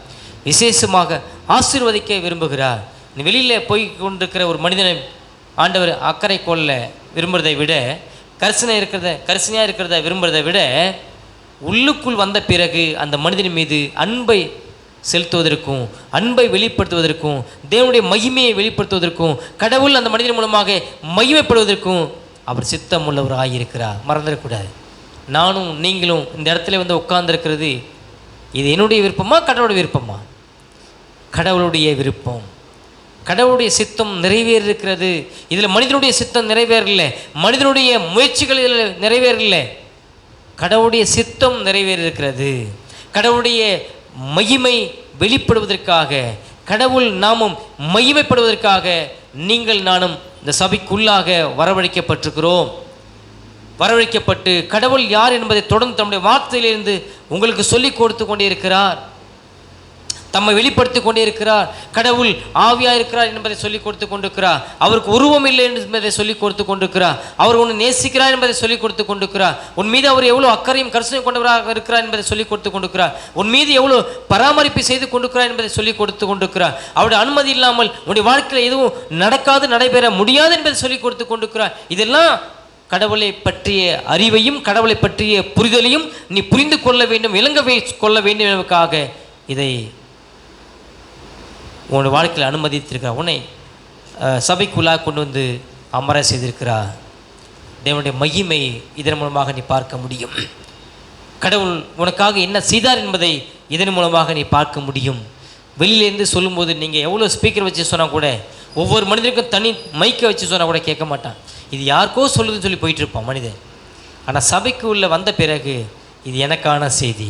விசேஷமாக ஆசீர்வதிக்க விரும்புகிறார். வெளியில் போய் கொண்டிருக்கிற ஒரு மனிதனை ஆண்டவர் அக்கறை கொள்ள விரும்புகிறதை விட, கரிசனையாக இருக்கிறத விரும்புகிறதை விட, உள்ளுக்குள் வந்த பிறகு அந்த மனிதன் மீது அன்பை செலுத்துவதற்கும், அன்பை வெளிப்படுத்துவதற்கும், தேவனுடைய மகிமையை வெளிப்படுத்துவதற்கும், கடவுள் அந்த மனிதன் மூலமாக மகிமைப்படுவதற்கும் அவர் சித்தம் உள்ளவராக இருக்கிறார். மறந்துடக்கூடாது. நானும் நீங்களும் இந்த இடத்துல வந்து உட்கார்ந்துருக்கிறது, இது என்னுடைய விருப்பமா கடவுளுடைய விருப்பமா? கடவுளுடைய விருப்பம். கடவுளுடைய சித்தம் நிறைவேறிருக்கிறது. இதில் மனிதனுடைய சித்தம் நிறைவேறல, மனிதனுடைய முயற்சிகள் இதில் நிறைவேறல. கடவுளுடைய சித்தம் நிறைவேறிருக்கிறது. கடவுளுடைய மகிமை வெளிப்படுவதற்காக, கடவுள் நாமும் மகிமைப்படுவதற்காக நீங்கள் நானும் இந்த சபைக்குள்ளாக வரவழைக்கப்பட்டிருக்கிறோம். வரவழைக்கப்பட்டு கடவுள் யார் என்பதை தொடர்ந்து தம்முடைய வார்த்தையிலிருந்து உங்களுக்கு சொல்லிக் கொடுத்து கொண்டே இருக்கிறார். தம்மை வெளிப்படுத்தி கொண்டே இருக்கிறார். கடவுள் ஆவியாக இருக்கிறார் என்பதை சொல்லிக் கொடுத்து கொண்டிருக்கிறார். அவருக்கு உருவம் இல்லை என்பதை சொல்லிக் கொடுத்து கொண்டிருக்கிறார். அவர் உன்னை நேசிக்கிறார் என்பதை சொல்லிக் கொடுத்து கொண்டிருக்கிறார். உன் மீது அவர் எவ்வளோ அக்கறையும் கரிசனையும் கொண்டவராக இருக்கிறார் என்பதை சொல்லிக் கொடுத்து கொண்டிருக்கிறார். உன் மீது எவ்வளோ பராமரிப்பு செய்து கொண்டிருக்கிறார் என்பதை சொல்லிக் கொடுத்து கொண்டிருக்கிறார். அவருடைய அனுமதி இல்லாமல் உன்னுடைய வாழ்க்கையில் எதுவும் நடக்காது, நடைபெற முடியாது என்பதை சொல்லிக் கொடுத்து கொண்டிருக்கிறார். இதெல்லாம் கடவுளை பற்றிய அறிவையும் கடவுளை பற்றிய புரிதலையும் நீ புரிந்து கொள்ள வேண்டும், விளங்க கொள்ள வேண்டும் என்பதற்காக இதை உன்னுடைய வாழ்க்கையில் அனுமதித்திருக்கிறார். உன்னை சபைக்குள்ளாக கொண்டு வந்து அமர செய்திருக்கிறார். தேவனுடைய மகிமை இதன் மூலமாக நீ பார்க்க முடியும். கடவுள் உனக்காக என்ன செய்தார் என்பதை இதன் மூலமாக நீ பார்க்க முடியும். வெளியிலேருந்து சொல்லும்போது நீங்கள் எவ்வளோ ஸ்பீக்கர் வச்சு சொன்னால் கூட, ஒவ்வொரு மனிதனுக்கும் தனி மைக்கை வச்சு சொன்னால் கூட கேட்க மாட்டான். இது யாருக்கோ சொல்லுதுன்னு சொல்லி போயிட்டுருப்பான் மனிதன். ஆனால் சபைக்கு உள்ளே வந்த பிறகு இது எனக்கான செய்தி,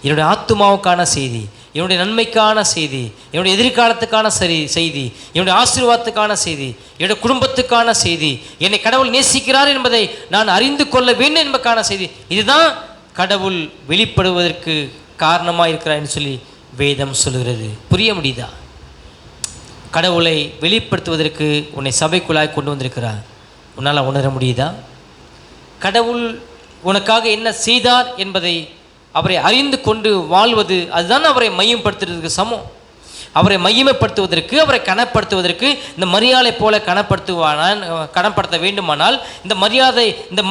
என்னுடைய ஆத்துமாவுக்கான செய்தி, என்னுடைய நன்மைக்கான செய்தி, என்னுடைய எதிர்காலத்துக்கான செய்தி, என்னுடைய ஆசீர்வாதத்துக்கான செய்தி, என்னுடைய குடும்பத்துக்கான செய்தி, என்னை கடவுள் நேசிக்கிறார் என்பதை நான் அறிந்து கொள்ள வேண்டும் என்பதற்கான செய்தி. இதுதான் கடவுள் வெளிப்படுவதற்கு காரணமாக இருக்கிறான்னு சொல்லி வேதம் சொல்கிறது. புரிய முடியுதா? கடவுளை வெளிப்படுத்துவதற்கு உன்னை சபைக்குள்ளாய் கொண்டு வந்திருக்கிறார். உன்னால் உணர முடியுதா? கடவுள் உனக்காக என்ன செய்தார் என்பதை அவரை அறிந்து கொண்டு வாழ்வது, அதுதான் அவரை மையப்படுத்துறதுக்கு சமம். அவரை மகிமைப்படுத்துவதற்கு, அவரை கனப்படுத்துவதற்கு இந்த மரியாளை போல கனப்படுத்த வேண்டுமானால் இந்த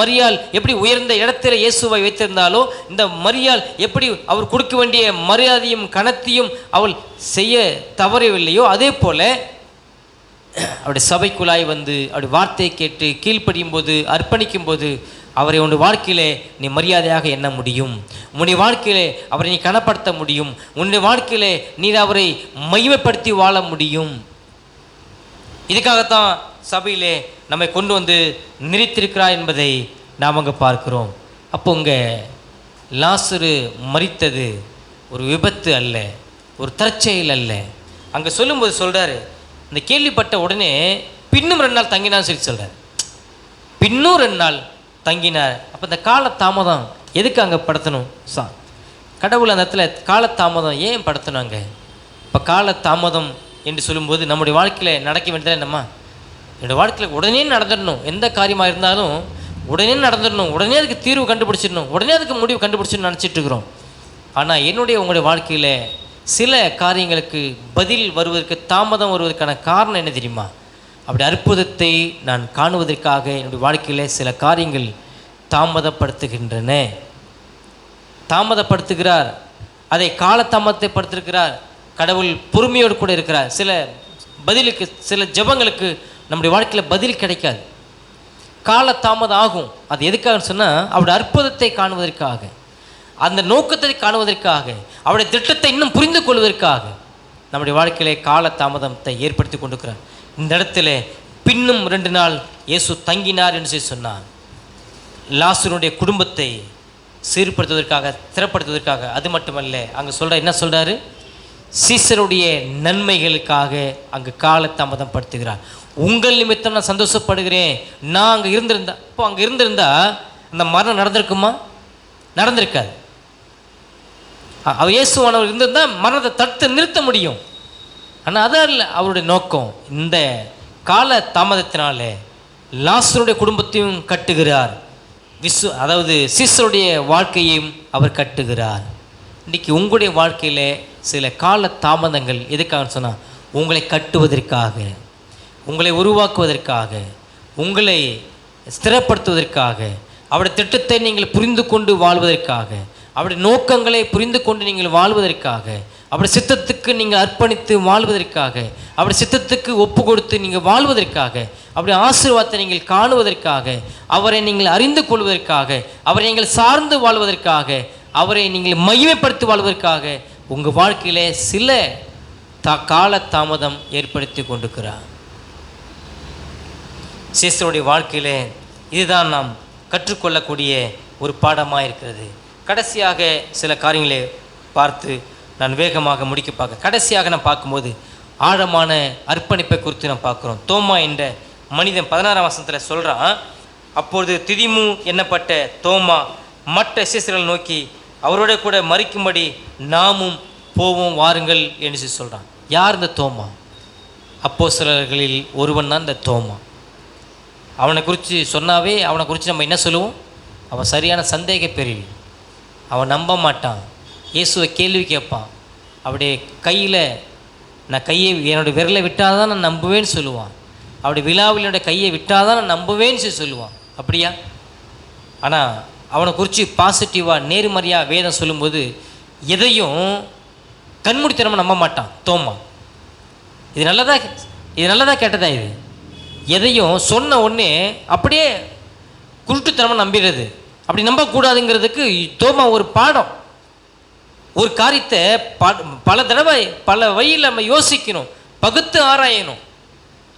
மரியாள் எப்படி உயர்ந்த இடத்துல இயேசுவை வைத்திருந்தாலோ, இந்த மரியாள் எப்படி அவர் கொடுக்க வேண்டிய மரியாதையும் கனத்தையும் அவள் செய்ய தவறவில்லையோ, அதே போல அவருடைய சபைக்குள்ளாய் வந்து அவருடைய வார்த்தையை கேட்டு கீழ்ப்படியும் போது, அர்ப்பணிக்கும் போது அவரை உன்னுடைய வாழ்க்கையிலே நீ மரியாதையாக எண்ண முடியும். உன்னுடைய வாழ்க்கையிலே அவரை நீ கனப்படுத்த முடியும். உன்னுடைய வாழ்க்கையிலே நீ அவரை மகிமைப்படுத்தி வாழ முடியும். இதுக்காகத்தான் சபையிலே நம்மை கொண்டு வந்து நிறுத்திருக்கிறார் என்பதை நாம் அங்கே பார்க்கிறோம். அப்போ இங்கே லாசரு மரித்தது ஒரு விபத்து அல்ல, ஒரு தற்செயல் அல்ல. அங்கே சொல்லும்போது சொல்கிறாரு, இந்த கேள்விப்பட்ட உடனே பின்னும் 2 நாள் தங்கினான்னு சொல்லி சொல்கிறார். பின்னும் 2 நாள் தங்கினார். அப்போ இந்த கால தாமதம் எதுக்கு அங்கே படுத்தணும்? கடவுள் அந்த இடத்துல காலத்தாமதம் ஏன் படுத்தணுங்க? இப்போ கால தாமதம் என்று சொல்லும்போது நம்முடைய வாழ்க்கையில் நடக்க வேண்டியது என்னம்மா? என்னுடைய வாழ்க்கையில் உடனே நடந்துடணும். எந்த காரியமாக இருந்தாலும் உடனே நடந்துடணும், உடனே அதுக்கு தீர்வு கண்டுபிடிச்சிடணும், உடனே அதுக்கு முடிவு கண்டுபிடிச்சிடணும் நினச்சிட்டு இருக்கிறோம். ஆனால் உங்களுடைய வாழ்க்கையில் சில காரியங்களுக்கு பதில் வருவதற்கு, தாமதம் வருவதற்கான காரணம் என்ன தெரியுமா? அப்படி அற்புதத்தை நான் காணுவதற்காக என்னுடைய வாழ்க்கையில் சில காரியங்கள் தாமதப்படுத்துகிறார். அதை காலதாமதத்தை படுத்திருக்கிறார். கடவுள் பொறுமையோடு கூட இருக்கிறார். சில ஜெபங்களுக்கு நம்முடைய வாழ்க்கையில் பதில் கிடைக்காது, காலதாமதம் ஆகும். அது எதுக்காகன்னு சொன்னால் அவருடைய அற்புதத்தை காணுவதற்காக, அந்த நோக்கத்தை காணுவதற்காக, அவருடைய திட்டத்தை இன்னும் புரிந்து கொள்வதற்காக நம்முடைய வாழ்க்கையிலே காலதாமதத்தை ஏற்படுத்தி கொண்டிருக்கிறார். இந்த இடத்துல பின்னும் 2 நாள் இயேசு தங்கினார் என்று சொல்லி சொன்னார். லாசருடைய குடும்பத்தை சீர்படுத்துவதற்காக, திறப்படுத்துவதற்காக. அது மட்டுமல்ல, அங்கே என்ன சொல்கிறாரு? சீசருடைய நன்மைகளுக்காக அங்கு காலதாமதம் படுத்துகிறார். உங்கள் நிமித்தம் நான் சந்தோஷப்படுகிறேன். நான் அங்கே இருந்திருந்தா அந்த மரணம் நடந்திருக்குமா? நடந்திருக்காது. அவர் இயேசுவானவர் இருந்திருந்தால் மரணத்தை தடுத்து நிறுத்த முடியும். ஆனால் அதான் இல்லை அவருடைய நோக்கம். இந்த கால தாமதத்தினாலே லாசருடைய குடும்பத்தையும் கட்டுகிறார், அதாவது சீசருடைய வாழ்க்கையையும் அவர் கட்டுகிறார். இன்றைக்கி உங்களுடைய வாழ்க்கையில் சில கால தாமதங்கள் எதுக்காக சொன்னால் உங்களை கட்டுவதற்காக, உங்களை உருவாக்குவதற்காக, உங்களை ஸ்திரப்படுத்துவதற்காக, அவருடைய திட்டத்தை நீங்கள் புரிந்து கொண்டு வாழ்வதற்காக, அவருடைய நோக்கங்களை புரிந்து கொண்டு நீங்கள் வாழ்வதற்காக, அவருடைய சித்தத்துக்கு நீங்கள் அர்ப்பணித்து வாழ்வதற்காக, அவருடைய சித்தத்துக்கு ஒப்பு கொடுத்து நீங்கள் வாழ்வதற்காக, அவருடைய ஆசீர்வாதத்தை நீங்கள் காணுவதற்காக, அவரை நீங்கள் அறிந்து கொள்வதற்காக, அவரை நீங்கள் சார்ந்து வாழ்வதற்காக, அவரை நீங்கள் மகிமைப்படுத்தி வாழ்வதற்காக உங்கள் வாழ்க்கையிலே சில கால தாமதம் ஏற்படுத்தி கொண்டிருக்கிறார். சீசருடைய வாழ்க்கையிலே இதுதான் நாம் கற்றுக்கொள்ளக்கூடிய ஒரு பாடமாக இருக்கிறது. கடைசியாக சில காரியங்களை பார்த்து நான் வேகமாக முடிக்க பார்க்க, கடைசியாக நான் பார்க்கும்போது ஆழமான அர்ப்பணிப்பை குறித்து நான் பார்க்குறோம். தோமா என்ற மனிதன் 16ஆம் வசனத்தில் சொல்கிறான், அப்பொழுது திதிமு எண்ணப்பட்ட தோமா மற்ற சீசர்களை நோக்கி அவரோட கூட மறிக்கும்படி நாமும் போவோம் வாருங்கள் என்று சொல்கிறான். யார் இந்த தோமா? அப்போஸ்தலர்களில் ஒருவன் தான் இந்த தோமா. அவனை குறித்து சொன்னாவே அவனை குறித்து நம்ம என்ன சொல்லுவோம்? அவன் சரியான சந்தேக பிரிவு. அவன் நம்ப மாட்டான், இயேசுவை கேள்வி கேட்பான். அவருடைய கையில் என்னுடைய விரலை விட்டால் தான் நான் நம்புவேன்னு சொல்லுவான். அவருடைய விழாவில் என்னுடைய கையை விட்டால் தான் நான் நம்புவேன்னு சொல்லுவான். அப்படியா? ஆனால் அவனை குறித்து பாசிட்டிவாக நேர்மறையாக வேதம் சொல்லும்போது எதையும் கண்மூடித்தனமாக நம்ப மாட்டான் தோமா. இது நல்லதா கேட்டதா? இது எதையும் சொன்ன உடனே அப்படியே குருட்டுத்தனமாக நம்பிடுறது, அப்படி நம்பக்கூடாதுங்கிறதுக்கு தோமா ஒரு பாடம். ஒரு காரியத்தை பல தடவை பல வழியில் நம்ம யோசிக்கணும், பகுத்து ஆராயணும்.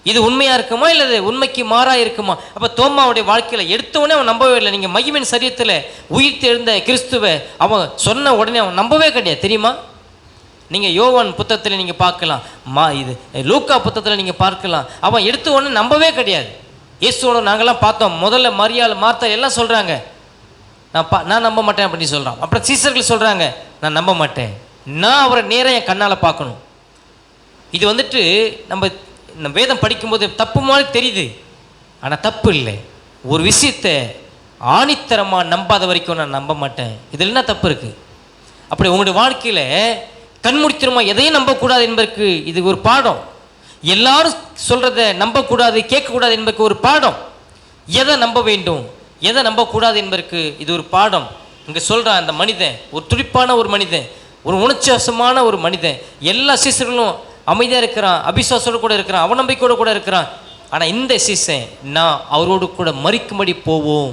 இது உண்மையாக இருக்குமா இல்லை உண்மைக்கு மாறாக இருக்குமா? அப்போ தோமாவுடைய வாழ்க்கையில் எடுத்தவொடனே அவன் நம்பவே இல்லை. நீங்கள் மகிமையின் சரீரத்தில் உயிர் தெழுந்த கிறிஸ்துவை அவன் சொன்ன உடனே அவன் நம்பவே கிடையாது, தெரியுமா? நீங்கள் யோவான் புத்தகத்தில் நீங்கள் பார்க்கலாம், இது லூக்கா புத்தகத்தில் நீங்கள் பார்க்கலாம். அவன் எடுத்த உடனே நம்பவே கிடையாது. இயேசுவோட நாங்கள்லாம் பார்த்தோம். முதல்ல மரியாள் மார்த்தா எல்லாம் சொல்கிறாங்க, நான் நம்ப மாட்டேன் அப்படின்னு சொல்கிறான். அப்புறம் சீசர்கள் சொல்கிறாங்க, நான் நம்ப மாட்டேன், நான் அவரை நேராக என் கண்ணால் பார்க்கணும். இது வந்துட்டு நம்ம வேதம் படிக்கும்போது தப்பு மாதிரி தெரியுது, ஆனால் தப்பு இல்லை. ஒரு விஷயத்தை ஆணித்தரமாக நம்பாத வரைக்கும் நான் நம்ப மாட்டேன், இதில் என்ன தப்பு இருக்குது? அப்படி உங்களுடைய வாழ்க்கையில் கண்மூடித்தனமாக எதையும் நம்பக்கூடாது என்பதற்கு இது ஒரு பாடம். எல்லாரும் சொல்கிறத நம்பக்கூடாது, கேட்கக்கூடாது என்பதற்கு ஒரு பாடம். எதை நம்ப வேண்டும், எதை நம்பக்கூடாது என்பதற்கு இது ஒரு பாடம். இங்கே சொல்கிறான், அந்த மனிதன் ஒரு துடிப்பான ஒரு மனிதன், ஒரு உணர்ச்சிவசமான ஒரு மனிதன். எல்லா சீசர்களும் அமைதியாக இருக்கிறான், அபிசுவாசோடு கூட இருக்கிறான், அவநம்பிக்கையோடு கூட இருக்கிறான். ஆனால் இந்த சீசன், நான் அவரோடு கூட மறிக்கும்படி போவோம்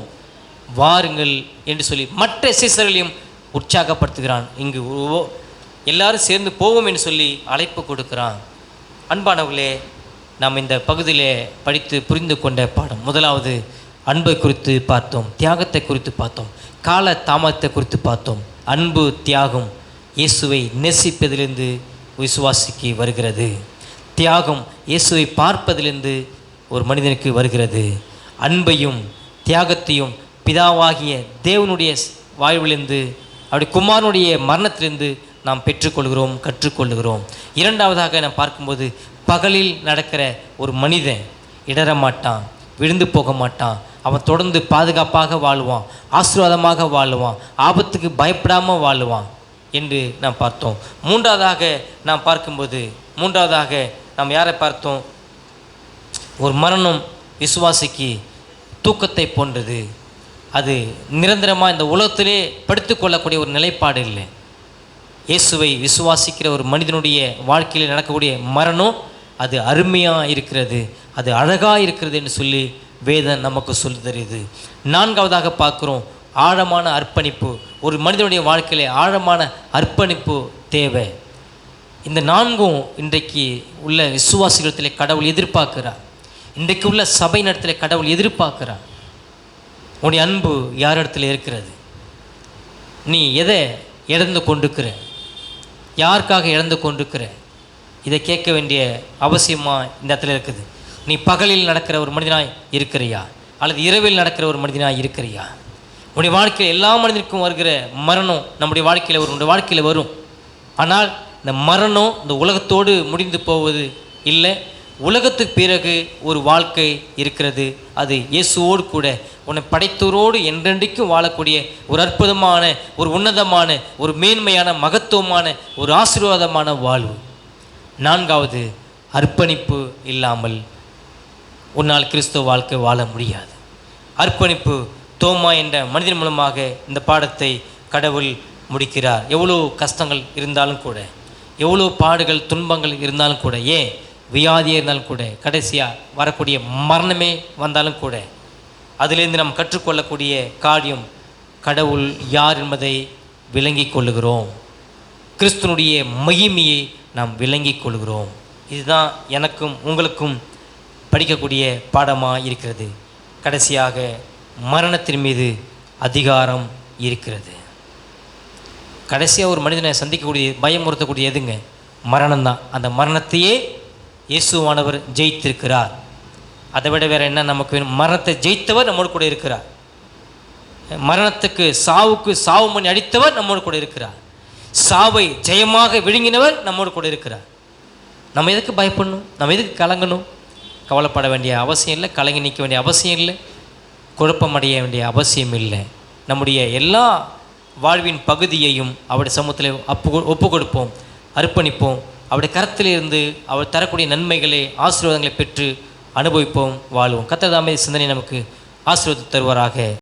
வாருங்கள் என்று சொல்லி மற்ற சீசர்களையும் உற்சாகப்படுத்துகிறான். இங்கு எல்லாரும் சேர்ந்து போவோம் என்று சொல்லி அழைப்பு கொடுக்கிறான். அன்பானவர்களே, நாம் இந்த பகுதியிலே படித்து புரிந்து கொண்ட பாடம், முதலாவது அன்பை குறித்து பார்த்தோம், தியாகத்தை குறித்து பார்த்தோம், கால தாமதத்தை குறித்து பார்த்தோம். அன்பு, தியாகம் இயேசுவை நேசிப்பதிலிருந்து விசுவாசிக்கு வருகிறது. தியாகம் இயேசுவை பார்ப்பதிலிருந்து ஒரு மனிதனுக்கு வருகிறது. அன்பையும் தியாகத்தையும் பிதாவாகிய தேவனுடைய வாழ்விலிருந்து, அவருடைய குமாரனுடைய மரணத்திலிருந்து நாம் பெற்றுக்கொள்கிறோம், கற்றுக்கொள்கிறோம். இரண்டாவதாக நாம் பார்க்கும்போது, பகலில் நடக்கிற ஒரு மனிதன் இடற மாட்டான், விழுந்து போக மாட்டான். அவன் தொடர்ந்து பாதுகாப்பாக வாழுவான், ஆசீர்வாதமாக வாழுவான், ஆபத்துக்கு பயப்படாமல் வாழுவான் என்று நாம் பார்த்தோம். மூன்றாவதாக நாம் பார்க்கும்போது, நாம் யாரை பார்த்தோம்? ஒரு மரணம் விசுவாசிக்கு தூக்கத்தை போன்றது. அது நிரந்தரமாக இந்த உலகத்திலே படுத்துக்கொள்ளக்கூடிய ஒரு நிலைப்பாடு இல்லை. இயேசுவை விசுவாசிக்கிற ஒரு மனிதனுடைய வாழ்க்கையில் நடக்கக்கூடிய மரணம் அது அருமையாக இருக்கிறது, அது அழகாக இருக்கிறது என்று சொல்லி வேதம் நமக்கு சொல்லி தருது. நான்காவதாக பார்க்குறோம், ஆழமான அர்ப்பணிப்பு. ஒரு மனிதனுடைய வாழ்க்கையிலே ஆழமான அர்ப்பணிப்பு தேவை. இந்த நான்கும் இன்றைக்கு உள்ள விசுவாசிகளத்திலே கடவுள் எதிர்பார்க்கிறார். இன்றைக்கு உள்ள சபை நடத்தில் கடவுள் எதிர்பார்க்கிறார். உன்னுடைய அன்பு யார் இடத்துல இருக்கிறது? நீ எதை இழந்து கொண்டிருக்கிற? யாருக்காக இழந்து கொண்டிருக்கிற? இதை கேட்க வேண்டிய அவசியமாக இந்த இடத்துல இருக்குது. நீ பகலில் நடக்கிற ஒரு மனிதனாய் இருக்கிறியா, அல்லது இரவில் நடக்கிற ஒரு மனிதனாய் இருக்கிறியா? உன்னுடைய வாழ்க்கையில் எல்லா மனிதனுக்கும் வருகிற மரணம் நம்முடைய வாழ்க்கையில் வரும், உன்னுடைய வாழ்க்கையில் வரும். ஆனால் இந்த மரணம் இந்த உலகத்தோடு முடிந்து போவது இல்லை. உலகத்துக்கு பிறகு ஒரு வாழ்க்கை இருக்கிறது. அது இயேசுவோடு கூட, உன்னை படைத்தோரோடு என்றென்றைக்கும் வாழக்கூடிய ஒரு அற்புதமான, ஒரு உன்னதமான, ஒரு மேன்மையான, மகத்துவமான, ஒரு ஆசீர்வாதமான வாழ்வு. நான்காவது, அர்ப்பணிப்பு இல்லாமல் உன்னால் கிறிஸ்துவ வாழ்க்கை வாழ முடியாது. அர்ப்பணிப்பு. தோமா என்ற மனிதன் மூலமாக இந்த பாடத்தை கடவுள் முடிக்கிறார். எவ்வளோ கஷ்டங்கள் இருந்தாலும் கூட, எவ்வளோ பாடுகள் துன்பங்கள் இருந்தாலும் கூட, ஏன் வியாதியாக இருந்தாலும் கூட, கடைசியாக வரக்கூடிய மரணமே வந்தாலும் கூட, அதிலிருந்து நாம் கற்றுக்கொள்ளக்கூடிய காரியம், கடவுள் யார் என்பதை விளங்கி கொள்ளுகிறோம். கிறிஸ்துனுடைய மகிமையை நாம் விளங்கி கொள்கிறோம். இதுதான் எனக்கும் உங்களுக்கும் படிக்கக்கூடிய பாடமாக இருக்கிறது. கடைசியாக, மரணத்தின் மீது அதிகாரம் இருக்கிறது. கடைசியாக ஒரு மனிதனை சந்திக்கக்கூடிய, பயமுறுத்தக்கூடிய எதுங்க? மரணம்தான். அந்த மரணத்தையே இயேசுவானவர் ஜெயித்திருக்கிறார். அதை விட வேறு என்ன நமக்கு வேணும்? மரணத்தை ஜெயித்தவர் நம்மோடு கூட இருக்கிறார். மரணத்துக்கு, சாவுக்கு சாவு மணி அடித்தவர் நம்மோடு கூட இருக்கிறார். சாவை ஜெயமாக விழுங்கினவர் நம்மோடு கூட இருக்கிறார். நம்ம எதுக்கு பயப்படணும்? நம்ம எதுக்கு கலங்கணும்? கவலைப்பட வேண்டிய அவசியம் இல்லை, கலங்கி நிற்க வேண்டிய அவசியம் இல்லை, குழப்பமடைய வேண்டிய அவசியம் இல்லை. நம்முடைய எல்லா வாழ்வின் பகுதியையும் அவருடைய சமூகத்தில் ஒப்பு கொடுப்போம், அர்ப்பணிப்போம். அவருடைய கரத்திலிருந்து அவர் தரக்கூடிய நன்மைகளை, ஆசீர்வாதங்களை பெற்று அனுபவிப்போம், வாழ்வோம். கர்த்தர் தாமே சிந்தனை நமக்கு ஆசீர்வாதம் தருவாராக.